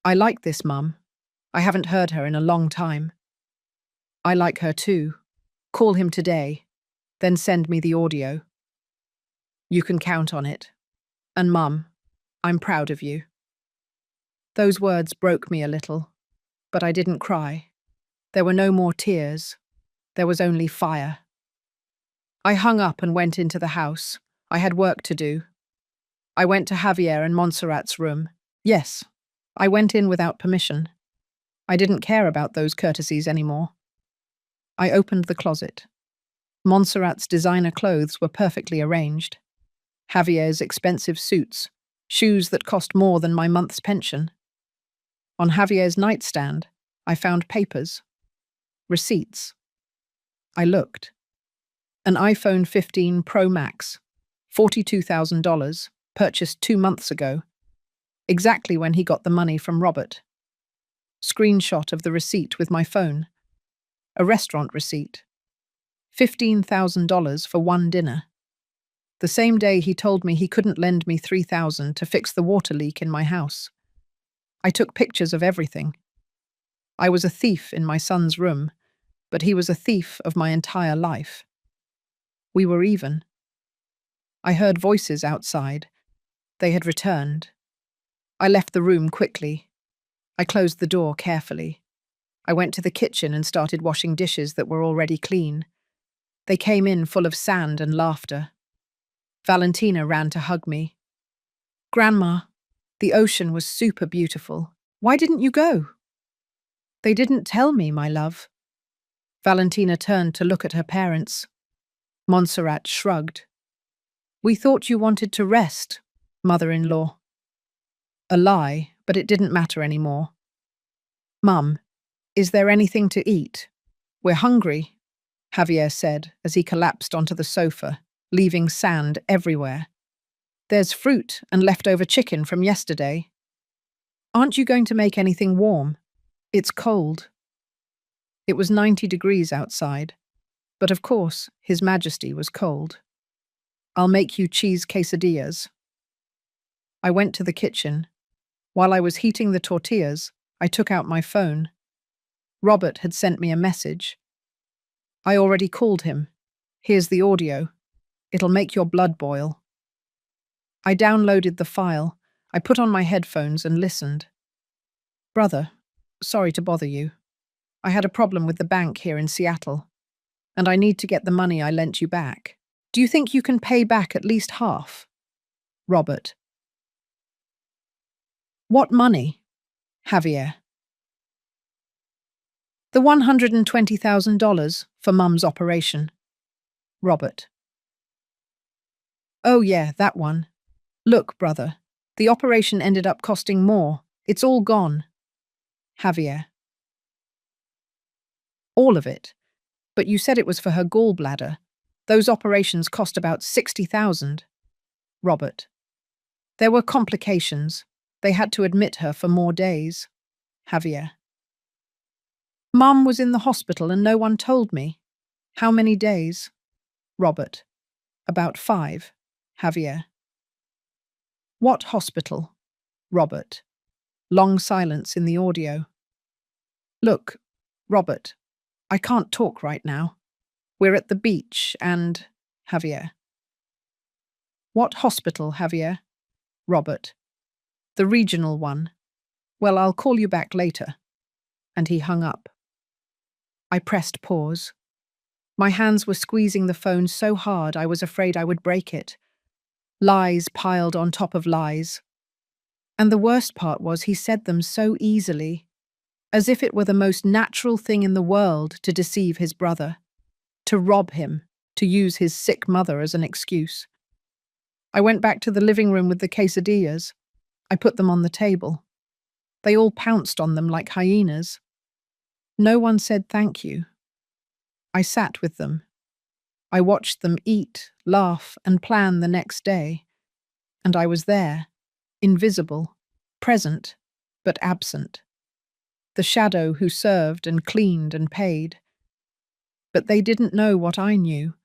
I like this, Mum. I haven't heard her in a long time. I like her too. Call him today, then send me the audio. You can count on it. And Mum, I'm proud of you. Those words broke me a little, but I didn't cry. There were no more tears. There was only fire. I hung up and went into the house. I had work to do. I went to Javier and Montserrat's room. Yes, I went in without permission. I didn't care about those courtesies anymore. I opened the closet. Montserrat's designer clothes were perfectly arranged. Javier's expensive suits, shoes that cost more than my month's pension. On Javier's nightstand, I found papers, receipts. I looked. An iPhone 15 Pro Max, $42,000, purchased 2 months ago, exactly when he got the money from Robert. Screenshot of the receipt with my phone. A restaurant receipt. $15,000 for one dinner. The same day he told me he couldn't lend me $3,000 to fix the water leak in my house. I took pictures of everything. I was a thief in my son's room, but he was a thief of my entire life. We were even. I heard voices outside. They had returned. I left the room quickly. I closed the door carefully. I went to the kitchen and started washing dishes that were already clean. They came in full of sand and laughter. Valentina ran to hug me. Grandma, the ocean was super beautiful. Why didn't you go? They didn't tell me, my love. Valentina turned to look at her parents. Montserrat shrugged. We thought you wanted to rest, mother-in-law. A lie, but it didn't matter anymore. Mum, is there anything to eat? We're hungry, Javier said as he collapsed onto the sofa, leaving sand everywhere. There's fruit and leftover chicken from yesterday. Aren't you going to make anything warm? It's cold. It was 90 degrees outside, but of course, His Majesty was cold. I'll make you cheese quesadillas. I went to the kitchen. While I was heating the tortillas, I took out my phone. Robert had sent me a message. I already called him. Here's the audio. It'll make your blood boil. I downloaded the file. I put on my headphones and listened. Brother, sorry to bother you. I had a problem with the bank here in Seattle, and I need to get the money I lent you back. Do you think you can pay back at least half? Robert. What money? Javier. The $120,000 for Mum's operation. Robert. Oh yeah, that one. Look, brother, the operation ended up costing more. It's all gone. Javier. All of it. But you said it was for her gallbladder. Those operations cost about $60,000. Robert. There were complications. They had to admit her for more days. Javier. Mum was in the hospital and no one told me. How many days? Robert. About 5. Javier. What hospital? Robert. Long silence in the audio. Look, Robert, I can't talk right now. We're at the beach and… Javier. What hospital, Javier? Robert. The regional one. Well, I'll call you back later. And he hung up. I pressed pause. My hands were squeezing the phone so hard I was afraid I would break it. Lies piled on top of lies. And the worst part was he said them so easily, as if it were the most natural thing in the world to deceive his brother, to rob him, to use his sick mother as an excuse. I went back to the living room with the quesadillas. I put them on the table. They all pounced on them like hyenas. No one said thank you. I sat with them, I watched them eat, laugh, and plan the next day. And I was there, invisible, present, but absent. The shadow who served and cleaned and paid. But they didn't know what I knew.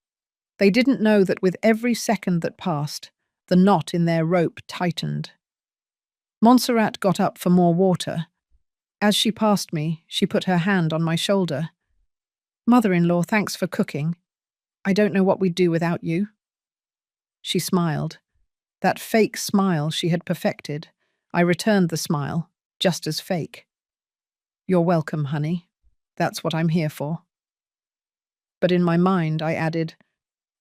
They didn't know that with every second that passed, the knot in their rope tightened. Montserrat got up for more water. As she passed me, she put her hand on my shoulder. "Mother-in-law, thanks for cooking. I don't know what we'd do without you." She smiled. That fake smile she had perfected. I returned the smile, just as fake. "You're welcome, honey. That's what I'm here for." But in my mind, I added,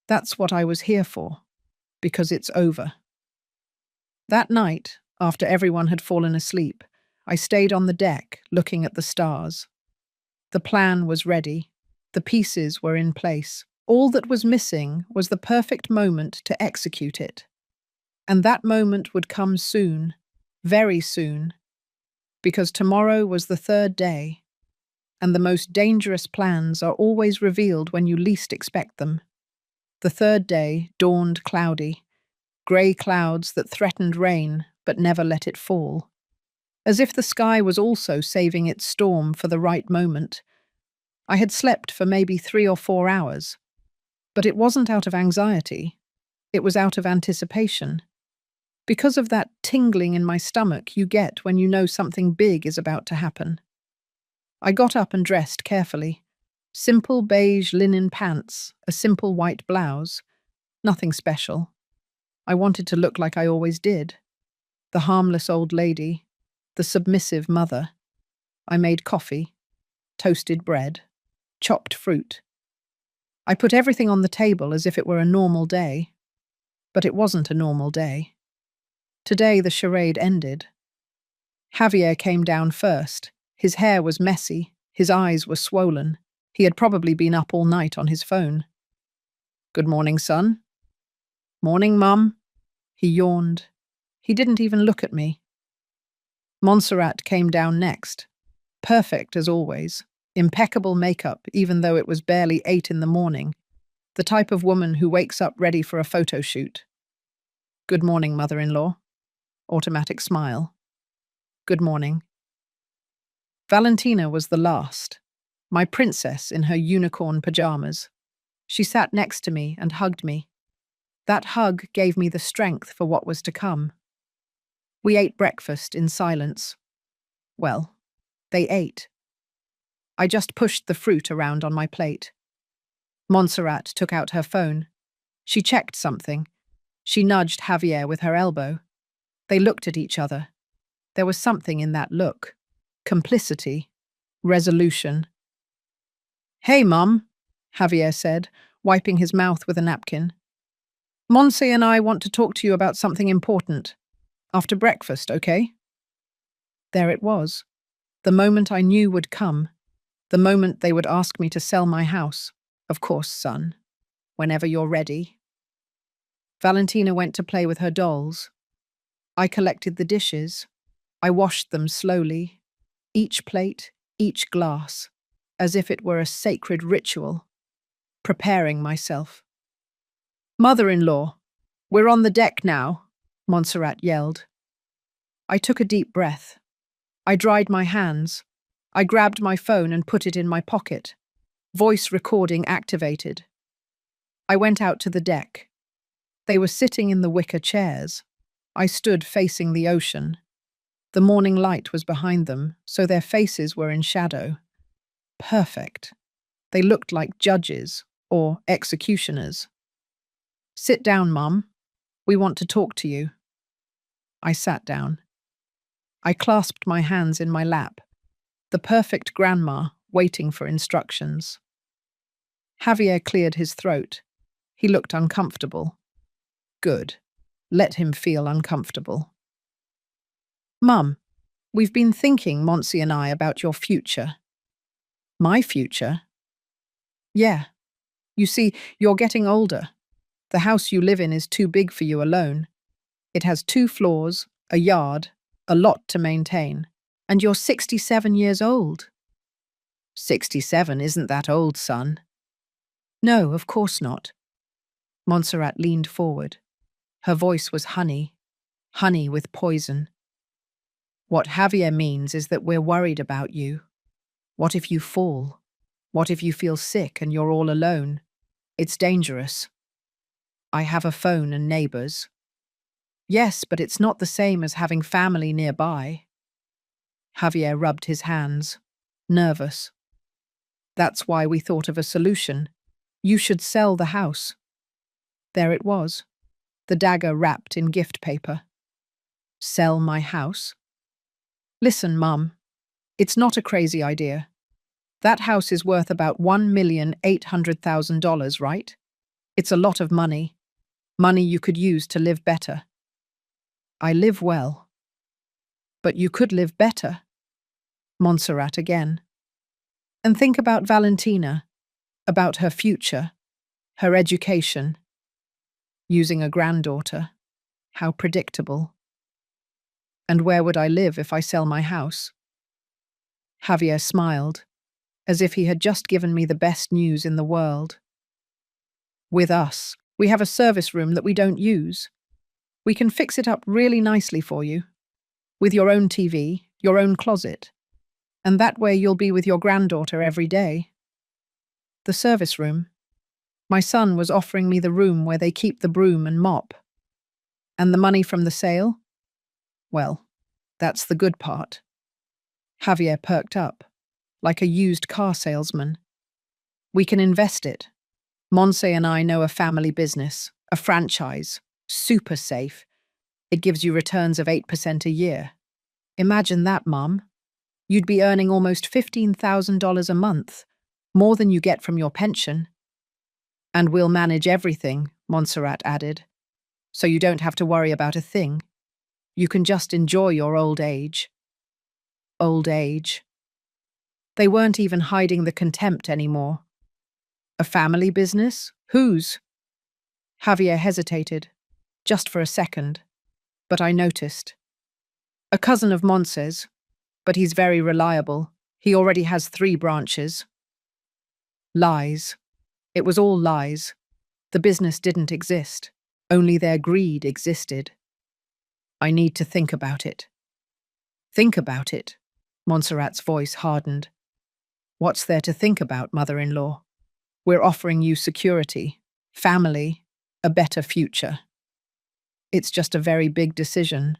"That's what I was here for, because it's over." That night, after everyone had fallen asleep, I stayed on the deck, looking at the stars. The plan was ready. The pieces were in place. All that was missing was the perfect moment to execute it. And that moment would come soon, very soon, because tomorrow was the third day, and the most dangerous plans are always revealed when you least expect them. The third day dawned cloudy, grey clouds that threatened rain but never let it fall. As if the sky was also saving its storm for the right moment. I had slept for maybe 3 or 4 hours, but it wasn't out of anxiety. It was out of anticipation. Because of that tingling in my stomach you get when you know something big is about to happen. I got up and dressed carefully. Simple beige linen pants, a simple white blouse. Nothing special. I wanted to look like I always did. The harmless old lady, the submissive mother. I made coffee, toasted bread, chopped fruit. I put everything on the table as if it were a normal day. But it wasn't a normal day. Today the charade ended. Javier came down first. His hair was messy, his eyes were swollen. He had probably been up all night on his phone. "Good morning, son." "Morning, Mum." He yawned. He didn't even look at me. Montserrat came down next. Perfect as always. Impeccable makeup, even though it was barely 8 in the morning. The type of woman who wakes up ready for a photo shoot. "Good morning, mother-in-law." Automatic smile. "Good morning." Valentina was the last. My princess in her unicorn pajamas. She sat next to me and hugged me. That hug gave me the strength for what was to come. We ate breakfast in silence. Well, they ate. I just pushed the fruit around on my plate. Montserrat took out her phone. She checked something. She nudged Javier with her elbow. They looked at each other. There was something in that look. Complicity. Resolution. "Hey, Mum," Javier said, wiping his mouth with a napkin. "Monse and I want to talk to you about something important. After breakfast, okay?" There it was. The moment I knew would come. The moment they would ask me to sell my house. "Of course, son. Whenever you're ready." Valentina went to play with her dolls. I collected the dishes. I washed them slowly. Each plate, each glass, as if it were a sacred ritual. Preparing myself. "Mother-in-law, we're on the deck now," Montserrat yelled. I took a deep breath. I dried my hands. I grabbed my phone and put it in my pocket. Voice recording activated. I went out to the deck. They were sitting in the wicker chairs. I stood facing the ocean. The morning light was behind them, so their faces were in shadow. Perfect. They looked like judges or executioners. "Sit down, Mum. We want to talk to you." I sat down. I clasped my hands in my lap. The perfect grandma waiting for instructions. Javier cleared his throat. He looked uncomfortable. Good. Let him feel uncomfortable. "Mum, we've been thinking, Monsi and I, about your future." "My future?" "Yeah. You see, you're getting older. The house you live in is too big for you alone. It has 2 floors, a yard, a lot to maintain. And you're 67 years old." 67 isn't that old, son." No, of course not. Montserrat leaned forward. Her voice was honey, honey with poison. What Javier means is that we're worried about you. What if you fall? What if you feel sick and you're all alone? It's dangerous. I have a phone and neighbors. Yes, but it's not the same as having family nearby. Javier rubbed his hands, nervous. That's why we thought of a solution. You should sell the house. There it was, the dagger wrapped in gift paper. Sell my house? Listen, Mum, it's not a crazy idea. That house is worth about $1,800,000, right? It's a lot of money. Money you could use to live better. I live well. But you could live better. Montserrat again. And think about Valentina, about her future, her education. Using a granddaughter. How predictable. And where would I live if I sell my house? Javier smiled, as if he had just given me the best news in the world. With us, we have a service room that we don't use. We can fix it up really nicely for you, with your own TV, your own closet, and that way you'll be with your granddaughter every day. The service room. My son was offering me the room where they keep the broom and mop. And the money from the sale? Well, that's the good part. Javier perked up, like a used car salesman. We can invest it. Monse and I know a family business, a franchise, super safe. It gives you returns of 8% a year. Imagine that, Mum. You'd be earning almost $15,000 a month, more than you get from your pension. And we'll manage everything, Montserrat added, so you don't have to worry about a thing. You can just enjoy your old age. Old age. They weren't even hiding the contempt anymore. A family business? Whose? Javier hesitated, just for a second, but I noticed. A cousin of Monse's, but he's very reliable. He already has 3 branches. Lies. It was all lies. The business didn't exist. Only their greed existed. I need to think about it. Think about it. Montserrat's voice hardened. What's there to think about, mother-in-law? We're offering you security, family, a better future. It's just a very big decision.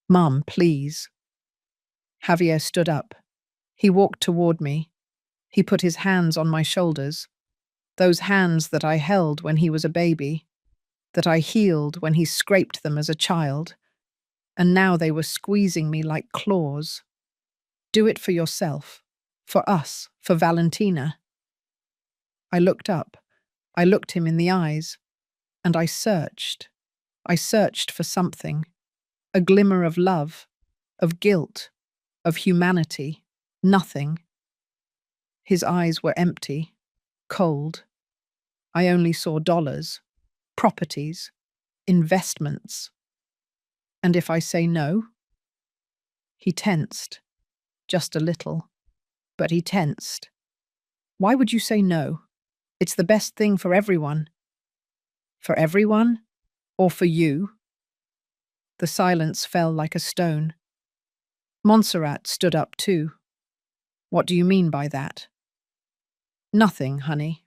Mum, please. Javier stood up. He walked toward me. He put his hands on my shoulders. Those hands that I held when he was a baby, that I healed when he scraped them as a child, and now they were squeezing me like claws. Do it for yourself, for us, for Valentina. I looked up. I looked him in the eyes, and I searched. I searched for something, a glimmer of love, of guilt, of humanity. Nothing. His eyes were empty, cold. I only saw dollars, properties, investments. And if I say no? He tensed, just a little, but he tensed. Why would you say no? It's the best thing for everyone. For everyone? Or for you? The silence fell like a stone. Montserrat stood up too. What do you mean by that? Nothing, honey.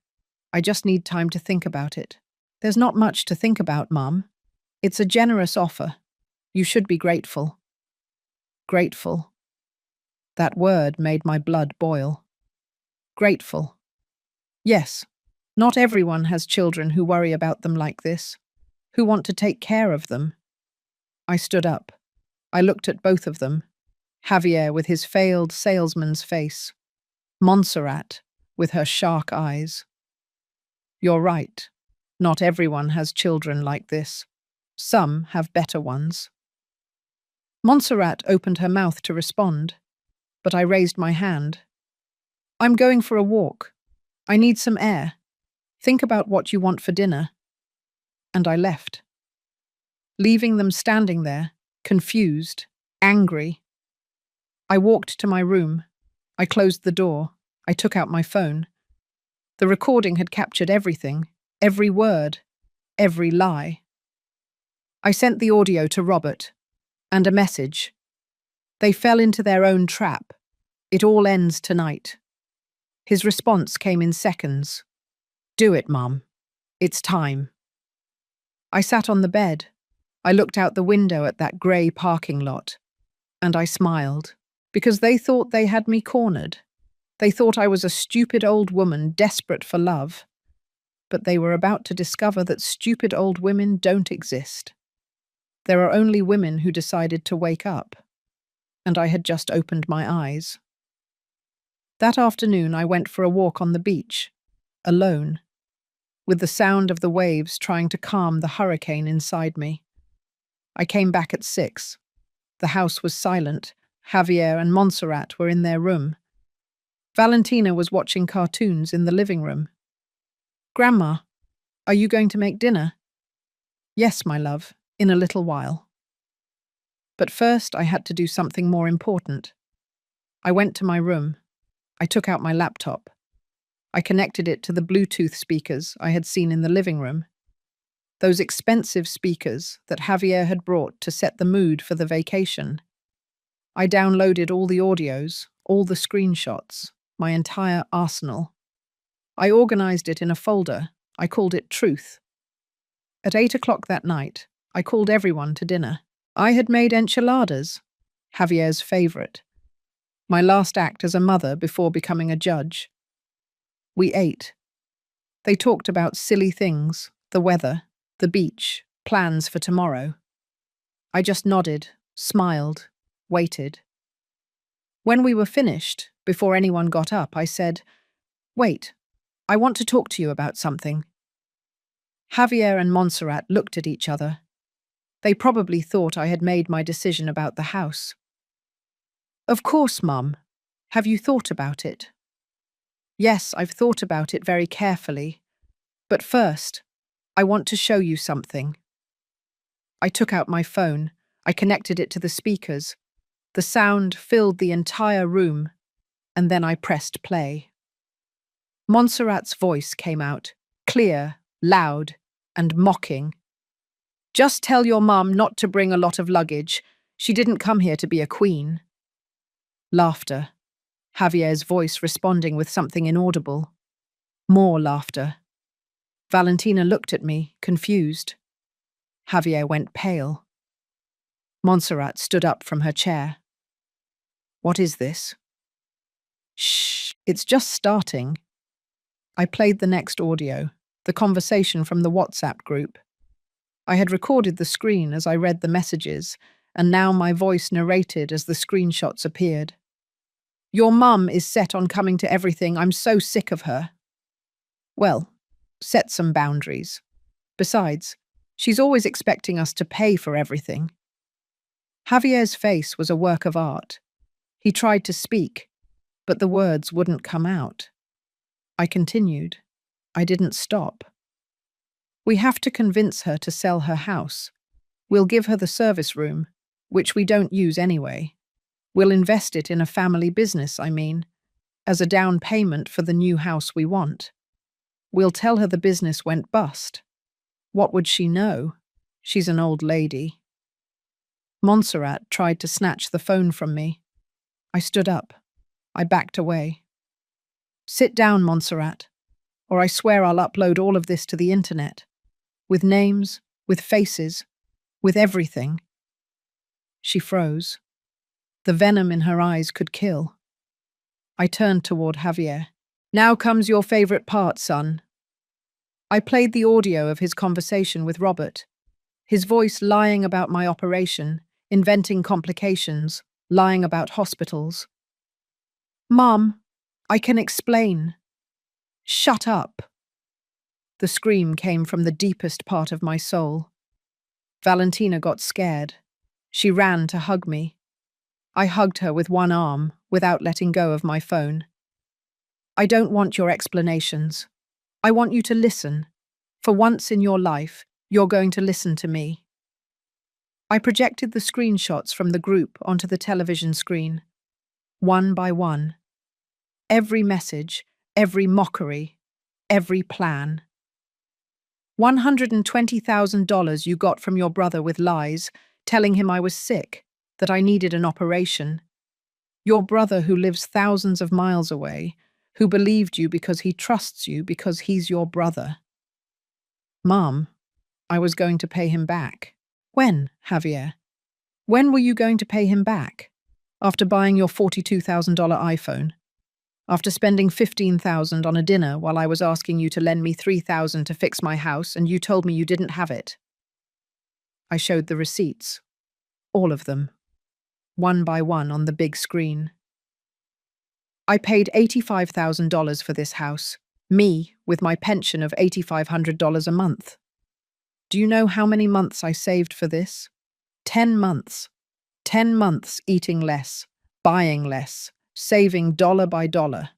I just need time to think about it. There's not much to think about, Mum. It's a generous offer. You should be grateful. Grateful. That word made my blood boil. Grateful. Yes, not everyone has children who worry about them like this, who want to take care of them. I stood up. I looked at both of them. Javier with his failed salesman's face. Montserrat with her shark eyes. You're right. Not everyone has children like this. Some have better ones. Montserrat opened her mouth to respond, but I raised my hand. I'm going for a walk. I need some air. Think about what you want for dinner. And I left, leaving them standing there, confused, angry. I walked to my room. I closed the door. I took out my phone. The recording had captured everything, every word, every lie. I sent the audio to Robert, and a message. They fell into their own trap. It all ends tonight. His response came in seconds. Do it, Mum. It's time. I sat on the bed. I looked out the window at that grey parking lot, and I smiled, because they thought they had me cornered. They thought I was a stupid old woman desperate for love. But they were about to discover that stupid old women don't exist. There are only women who decided to wake up. And I had just opened my eyes. That afternoon I went for a walk on the beach, alone, with the sound of the waves trying to calm the hurricane inside me. I came back at 6. The house was silent. Javier and Montserrat were in their room. Valentina was watching cartoons in the living room. Grandma, are you going to make dinner? Yes, my love, in a little while. But first I had to do something more important. I went to my room. I took out my laptop. I connected it to the Bluetooth speakers I had seen in the living room. Those expensive speakers that Javier had brought to set the mood for the vacation. I downloaded all the audios, all the screenshots, my entire arsenal. I organized it in a folder. I called it Truth. At 8 o'clock that night, I called everyone to dinner. I had made enchiladas, Javier's favorite. My last act as a mother before becoming a judge. We ate. They talked about silly things, the weather, the beach, plans for tomorrow. I just nodded, smiled, waited. When we were finished, before anyone got up, I said, "Wait, I want to talk to you about something." Javier and Montserrat looked at each other. They probably thought I had made my decision about the house. Of course, Mum. Have you thought about it? Yes, I've thought about it very carefully. But first, I want to show you something. I took out my phone. I connected it to the speakers. The sound filled the entire room, and then I pressed play. Montserrat's voice came out, clear, loud, and mocking. Just tell your mum not to bring a lot of luggage. She didn't come here to be a queen. Laughter. Javier's voice responding with something inaudible. More laughter. Valentina looked at me, confused. Javier went pale. Montserrat stood up from her chair. What is this? Shh, it's just starting. I played the next audio, the conversation from the WhatsApp group. I had recorded the screen as I read the messages, and now my voice narrated as the screenshots appeared. Your mum is set on coming to everything. I'm so sick of her. Well, set some boundaries. Besides, she's always expecting us to pay for everything. Javier's face was a work of art. He tried to speak, but the words wouldn't come out. I continued. I didn't stop. We have to convince her to sell her house. We'll give her the service room, which we don't use anyway. We'll invest it in a family business, as a down payment for the new house we want. We'll tell her the business went bust. What would she know? She's an old lady. Montserrat tried to snatch the phone from me. I stood up. I backed away. Sit down, Montserrat, or I swear I'll upload all of this to the internet. With names, with faces, with everything. She froze. The venom in her eyes could kill. I turned toward Javier. Now comes your favorite part, son. I played the audio of his conversation with Robert, his voice lying about my operation, inventing complications, lying about hospitals. Mom, I can explain. Shut up. The scream came from the deepest part of my soul. Valentina got scared. She ran to hug me. I hugged her with one arm, without letting go of my phone. I don't want your explanations. I want you to listen. For once in your life, you're going to listen to me. I projected the screenshots from the group onto the television screen, one by one. Every message, every mockery, every plan. $120,000 you got from your brother with lies, telling him I was sick, that I needed an operation. Your brother who lives thousands of miles away, who believed you because he trusts you because he's your brother. Mom, I was going to pay him back. When, Javier? When were you going to pay him back? After buying your $42,000 iPhone? After spending $15,000 on a dinner while I was asking you to lend me $3,000 to fix my house and you told me you didn't have it? I showed the receipts. All of them. One by one on the big screen. I paid $85,000 for this house. Me, with my pension of $8,500 a month. Do you know how many months I saved for this? 10 months. 10 months eating less, buying less, saving dollar by dollar.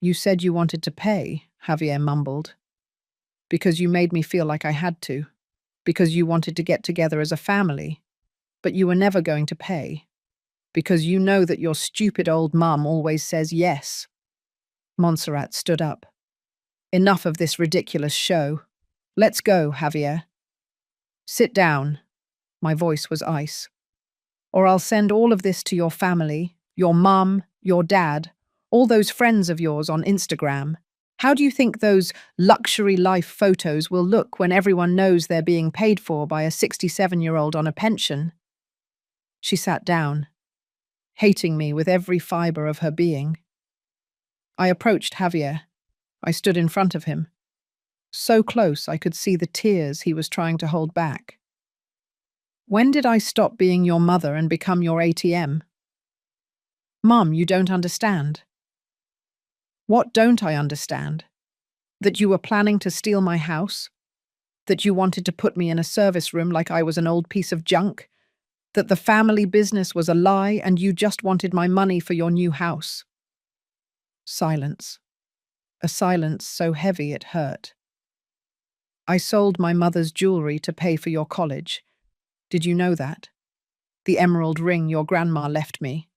You said you wanted to pay, Javier mumbled. Because you made me feel like I had to. Because you wanted to get together as a family. But you were never going to pay. Because you know that your stupid old mum always says yes. Montserrat stood up. Enough of this ridiculous show. Let's go, Javier. Sit down. My voice was ice. Or I'll send all of this to your family, your mum, your dad, all those friends of yours on Instagram. How do you think those luxury life photos will look when everyone knows they're being paid for by a 67-year-old on a pension? She sat down, hating me with every fibre of her being. I approached Javier. I stood in front of him. So close I could see the tears he was trying to hold back. When did I stop being your mother and become your ATM? Mum, you don't understand. What don't I understand? That you were planning to steal my house? That you wanted to put me in a service room like I was an old piece of junk? That the family business was a lie and you just wanted my money for your new house? Silence. A silence so heavy it hurt. I sold my mother's jewelry to pay for your college. Did you know that? The emerald ring your grandma left me.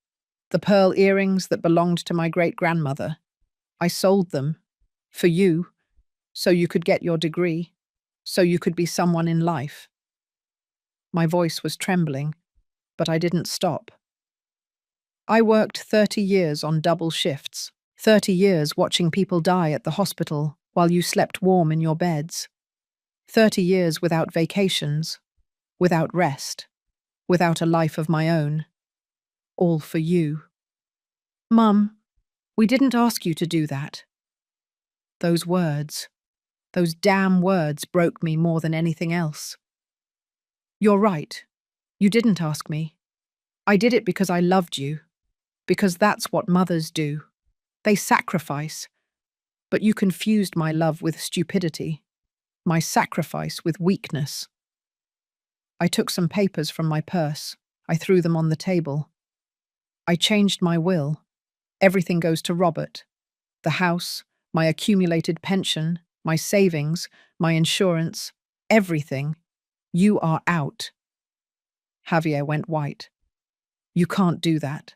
The pearl earrings that belonged to my great-grandmother. I sold them. For you. So you could get your degree. So you could be someone in life. My voice was trembling, but I didn't stop. I worked 30 years on double shifts. 30 years watching people die at the hospital while you slept warm in your beds. 30 years without vacations. Without rest, without a life of my own. All for you. Mum, we didn't ask you to do that. Those words, those damn words broke me more than anything else. You're right. You didn't ask me. I did it because I loved you. Because that's what mothers do. They sacrifice. But you confused my love with stupidity. My sacrifice with weakness. I took some papers from my purse. I threw them on the table. I changed my will. Everything goes to Robert. The house, my accumulated pension, my savings, my insurance, everything. You are out. Javier went white. You can't do that.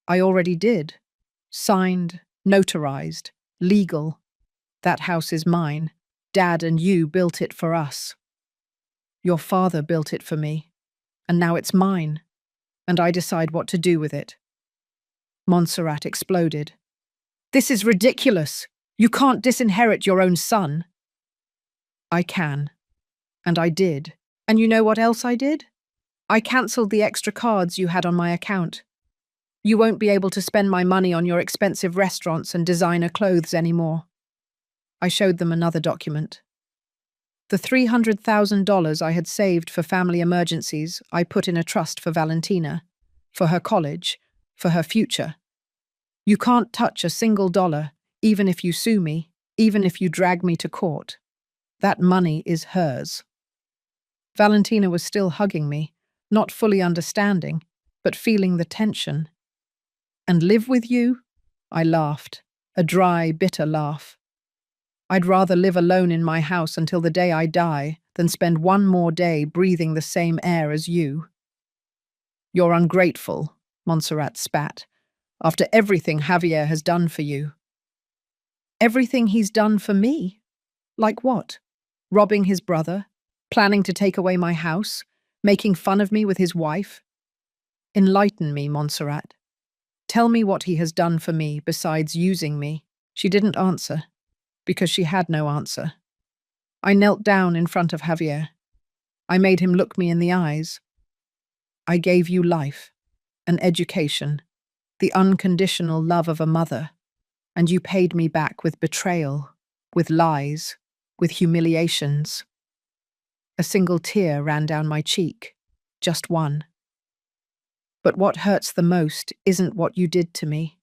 I already did. Signed, notarized, legal. That house is mine. Dad and you built it for us. Your father built it for me, and now it's mine, and I decide what to do with it. Montserrat exploded. This is ridiculous. You can't disinherit your own son. I can, and I did. And you know what else I did? I cancelled the extra cards you had on my account. You won't be able to spend my money on your expensive restaurants and designer clothes anymore. I showed them another document. The $300,000 I had saved for family emergencies, I put in a trust for Valentina, for her college, for her future. You can't touch a single dollar, even if you sue me, even if you drag me to court. That money is hers. Valentina was still hugging me, not fully understanding, but feeling the tension. And live with you? I laughed, a dry, bitter laugh. I'd rather live alone in my house until the day I die than spend one more day breathing the same air as you. You're ungrateful, Montserrat spat, after everything Javier has done for you. Everything he's done for me? Like what? Robbing his brother? Planning to take away my house? Making fun of me with his wife? Enlighten me, Montserrat. Tell me what he has done for me besides using me. She didn't answer, because she had no answer. I knelt down in front of Javier. I made him look me in the eyes. I gave you life, an education, the unconditional love of a mother, and you paid me back with betrayal, with lies, with humiliations. A single tear ran down my cheek, just one. But what hurts the most isn't what you did to me.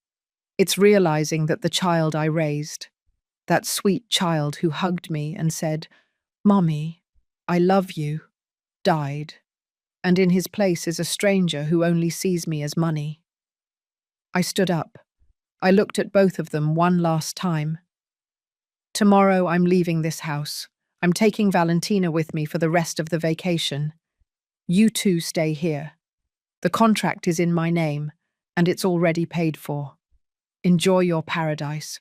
It's realizing that the child I raised, that sweet child who hugged me and said, "Mommy, I love you," died, and in his place is a stranger who only sees me as money. I stood up. I looked at both of them one last time. Tomorrow I'm leaving this house. I'm taking Valentina with me for the rest of the vacation. You two stay here. The contract is in my name, and it's already paid for. Enjoy your paradise,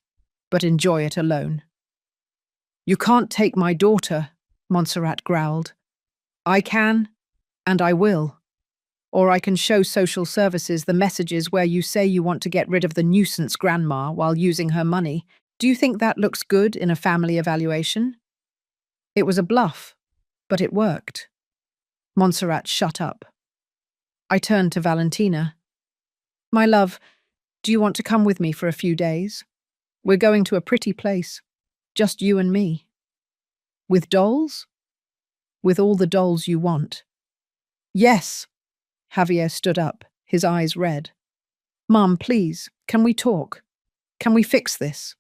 but enjoy it alone. You can't take my daughter, Montserrat growled. I can, and I will. Or I can show social services the messages where you say you want to get rid of the nuisance grandma while using her money. Do you think that looks good in a family evaluation? It was a bluff, but it worked. Montserrat shut up. I turned to Valentina. My love, do you want to come with me for a few days? We're going to a pretty place, just you and me. With dolls? With all the dolls you want. Yes. Javier stood up, his eyes red. Mum, please, can we talk? Can we fix this?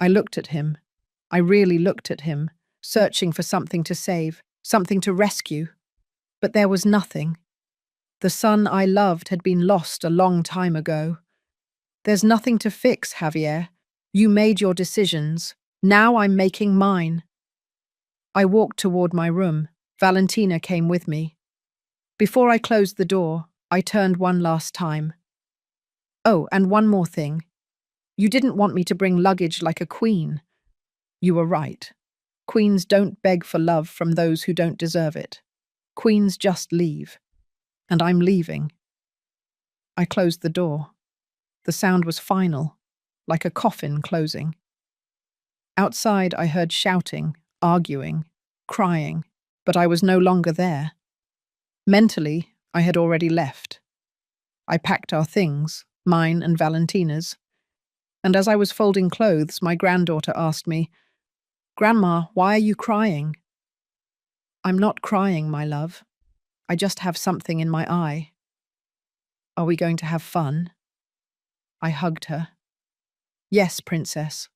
I looked at him. I really looked at him, searching for something to save, something to rescue. But there was nothing. The son I loved had been lost a long time ago. There's nothing to fix, Javier. You made your decisions. Now I'm making mine. I walked toward my room. Valentina came with me. Before I closed the door, I turned one last time. Oh, and one more thing. You didn't want me to bring luggage like a queen. You were right. Queens don't beg for love from those who don't deserve it. Queens just leave. And I'm leaving. I closed the door. The sound was final, like a coffin closing. Outside, I heard shouting, arguing, crying, but I was no longer there. Mentally, I had already left. I packed our things, mine and Valentina's, and as I was folding clothes, my granddaughter asked me, "Grandma, why are you crying?" I'm not crying, my love. I just have something in my eye. Are we going to have fun? I hugged her. Yes, princess.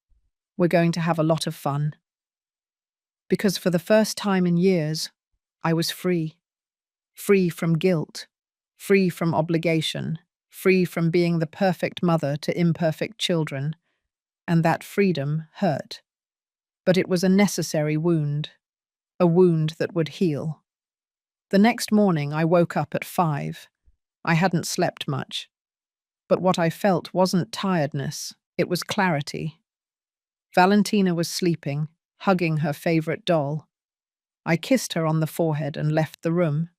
We're going to have a lot of fun. Because for the first time in years, I was free. Free from guilt. Free from obligation. Free from being the perfect mother to imperfect children. And that freedom hurt. But it was a necessary wound. A wound that would heal. The next morning, I woke up at 5. I hadn't slept much. But what I felt wasn't tiredness, it was clarity. Valentina was sleeping, hugging her favorite doll. I kissed her on the forehead and left the room.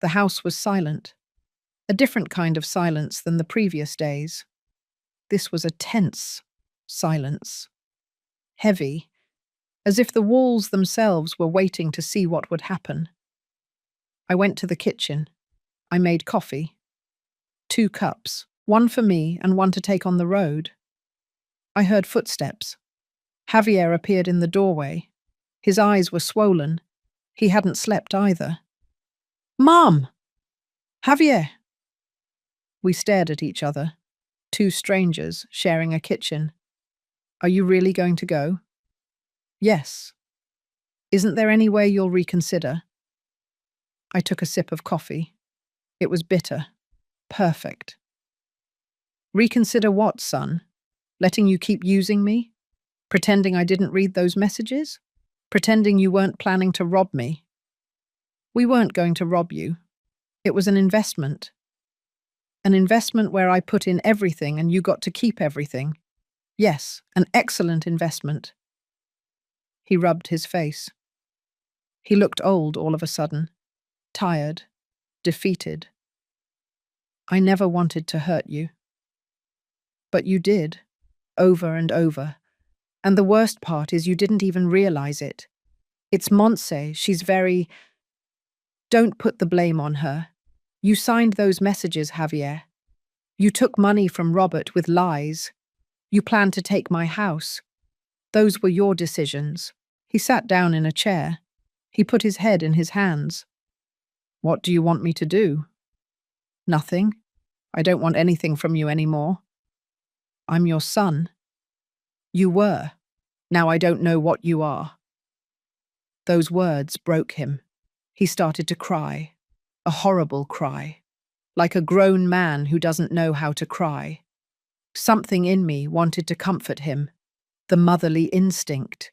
The house was silent. A different kind of silence than the previous days. This was a tense silence. Heavy, as if the walls themselves were waiting to see what would happen. I went to the kitchen. I made coffee. 2 cups, one for me and one to take on the road. I heard footsteps. Javier appeared in the doorway. His eyes were swollen. He hadn't slept either. Mom! Javier! We stared at each other. 2 strangers sharing a kitchen. Are you really going to go? Yes. Isn't there any way you'll reconsider? I took a sip of coffee. It was bitter. Perfect. Reconsider what, son? Letting you keep using me? Pretending I didn't read those messages? Pretending you weren't planning to rob me? We weren't going to rob you. It was an investment. An investment where I put in everything and you got to keep everything. Yes, an excellent investment. He rubbed his face. He looked old all of a sudden, tired, defeated. I never wanted to hurt you. But you did, over and over. And the worst part is you didn't even realize it. It's Montse, she's very… Don't put the blame on her. You signed those messages, Javier. You took money from Robert with lies. You planned to take my house. Those were your decisions. He sat down in a chair. He put his head in his hands. What do you want me to do? Nothing. I don't want anything from you anymore. I'm your son. You were. Now I don't know what you are. Those words broke him. He started to cry. A horrible cry. Like a grown man who doesn't know how to cry. Something in me wanted to comfort him. The motherly instinct.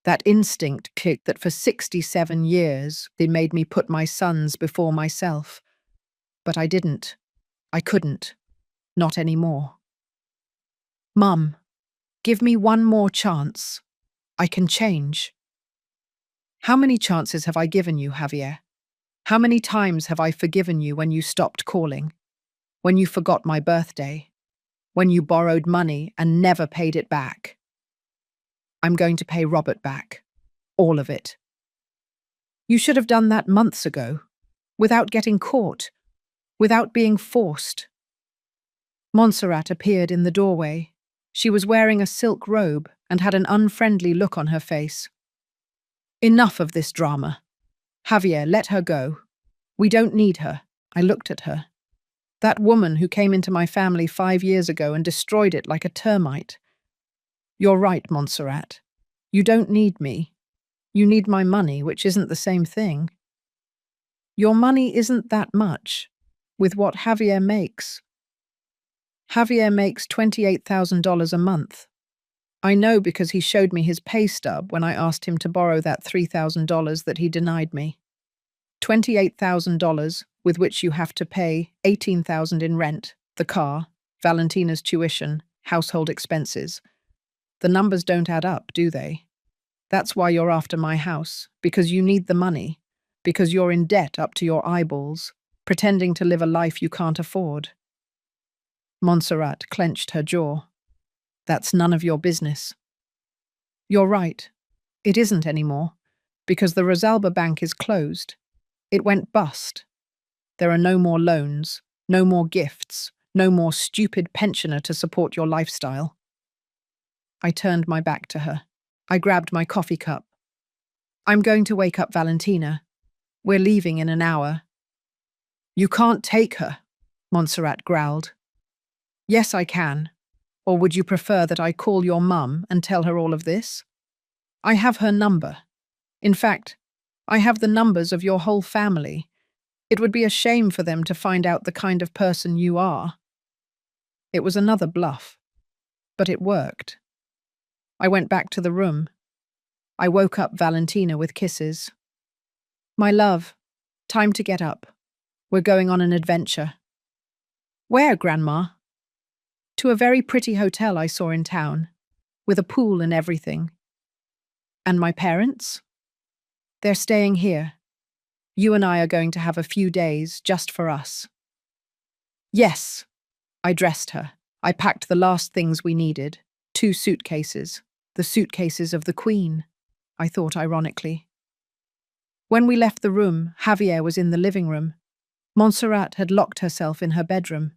That instinct kicked that for 67 years it made me put my sons before myself. But I didn't. I couldn't. Not anymore. Mum, give me one more chance. I can change. How many chances have I given you, Javier? How many times have I forgiven you when you stopped calling? When you forgot my birthday? When you borrowed money and never paid it back? I'm going to pay Robert back. All of it. You should have done that months ago, without getting caught, without being forced. Montserrat appeared in the doorway. She was wearing a silk robe and had an unfriendly look on her face. Enough of this drama. Javier, let her go. We don't need her. I looked at her. That woman who came into my family 5 years ago and destroyed it like a termite. You're right, Montserrat. You don't need me. You need my money, which isn't the same thing. Your money isn't that much, with what Javier makes. Javier makes $28,000 a month. I know because he showed me his pay stub when I asked him to borrow that $3,000 that he denied me. $28,000, with which you have to pay $18,000 in rent, the car, Valentina's tuition, household expenses. The numbers don't add up, do they? That's why you're after my house, because you need the money, because you're in debt up to your eyeballs, pretending to live a life you can't afford. Montserrat clenched her jaw. That's none of your business. You're right. It isn't anymore, because the Rosalba Bank is closed. It went bust. There are no more loans, no more gifts, no more stupid pensioner to support your lifestyle. I turned my back to her. I grabbed my coffee cup. I'm going to wake up Valentina. We're leaving in an hour. You can't take her, Montserrat growled. Yes, I can. Or would you prefer that I call your mum and tell her all of this? I have her number. In fact, I have the numbers of your whole family. It would be a shame for them to find out the kind of person you are. It was another bluff, but it worked. I went back to the room. I woke up Valentina with kisses. My love, time to get up. We're going on an adventure. Where, Grandma? To a very pretty hotel I saw in town, with a pool and everything. And my parents? They're staying here. You and I are going to have a few days just for us. Yes. I dressed her. I packed the last things we needed. 2 suitcases. The suitcases of the Queen, I thought ironically. When we left the room, Javier was in the living room. Montserrat had locked herself in her bedroom.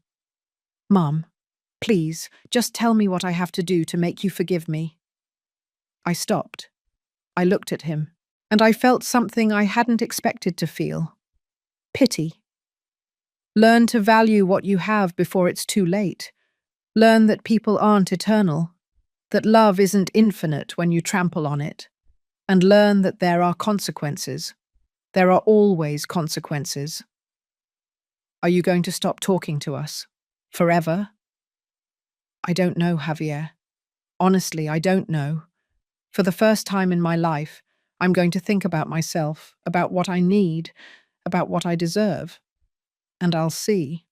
Mum, please, just tell me what I have to do to make you forgive me. I stopped. I looked at him, and I felt something I hadn't expected to feel. Pity. Learn to value what you have before it's too late. Learn that people aren't eternal, that love isn't infinite when you trample on it, and learn that there are consequences. There are always consequences. Are you going to stop talking to us? Forever? I don't know, Javier. Honestly, I don't know. For the first time in my life, I'm going to think about myself, about what I need, about what I deserve. And I'll see.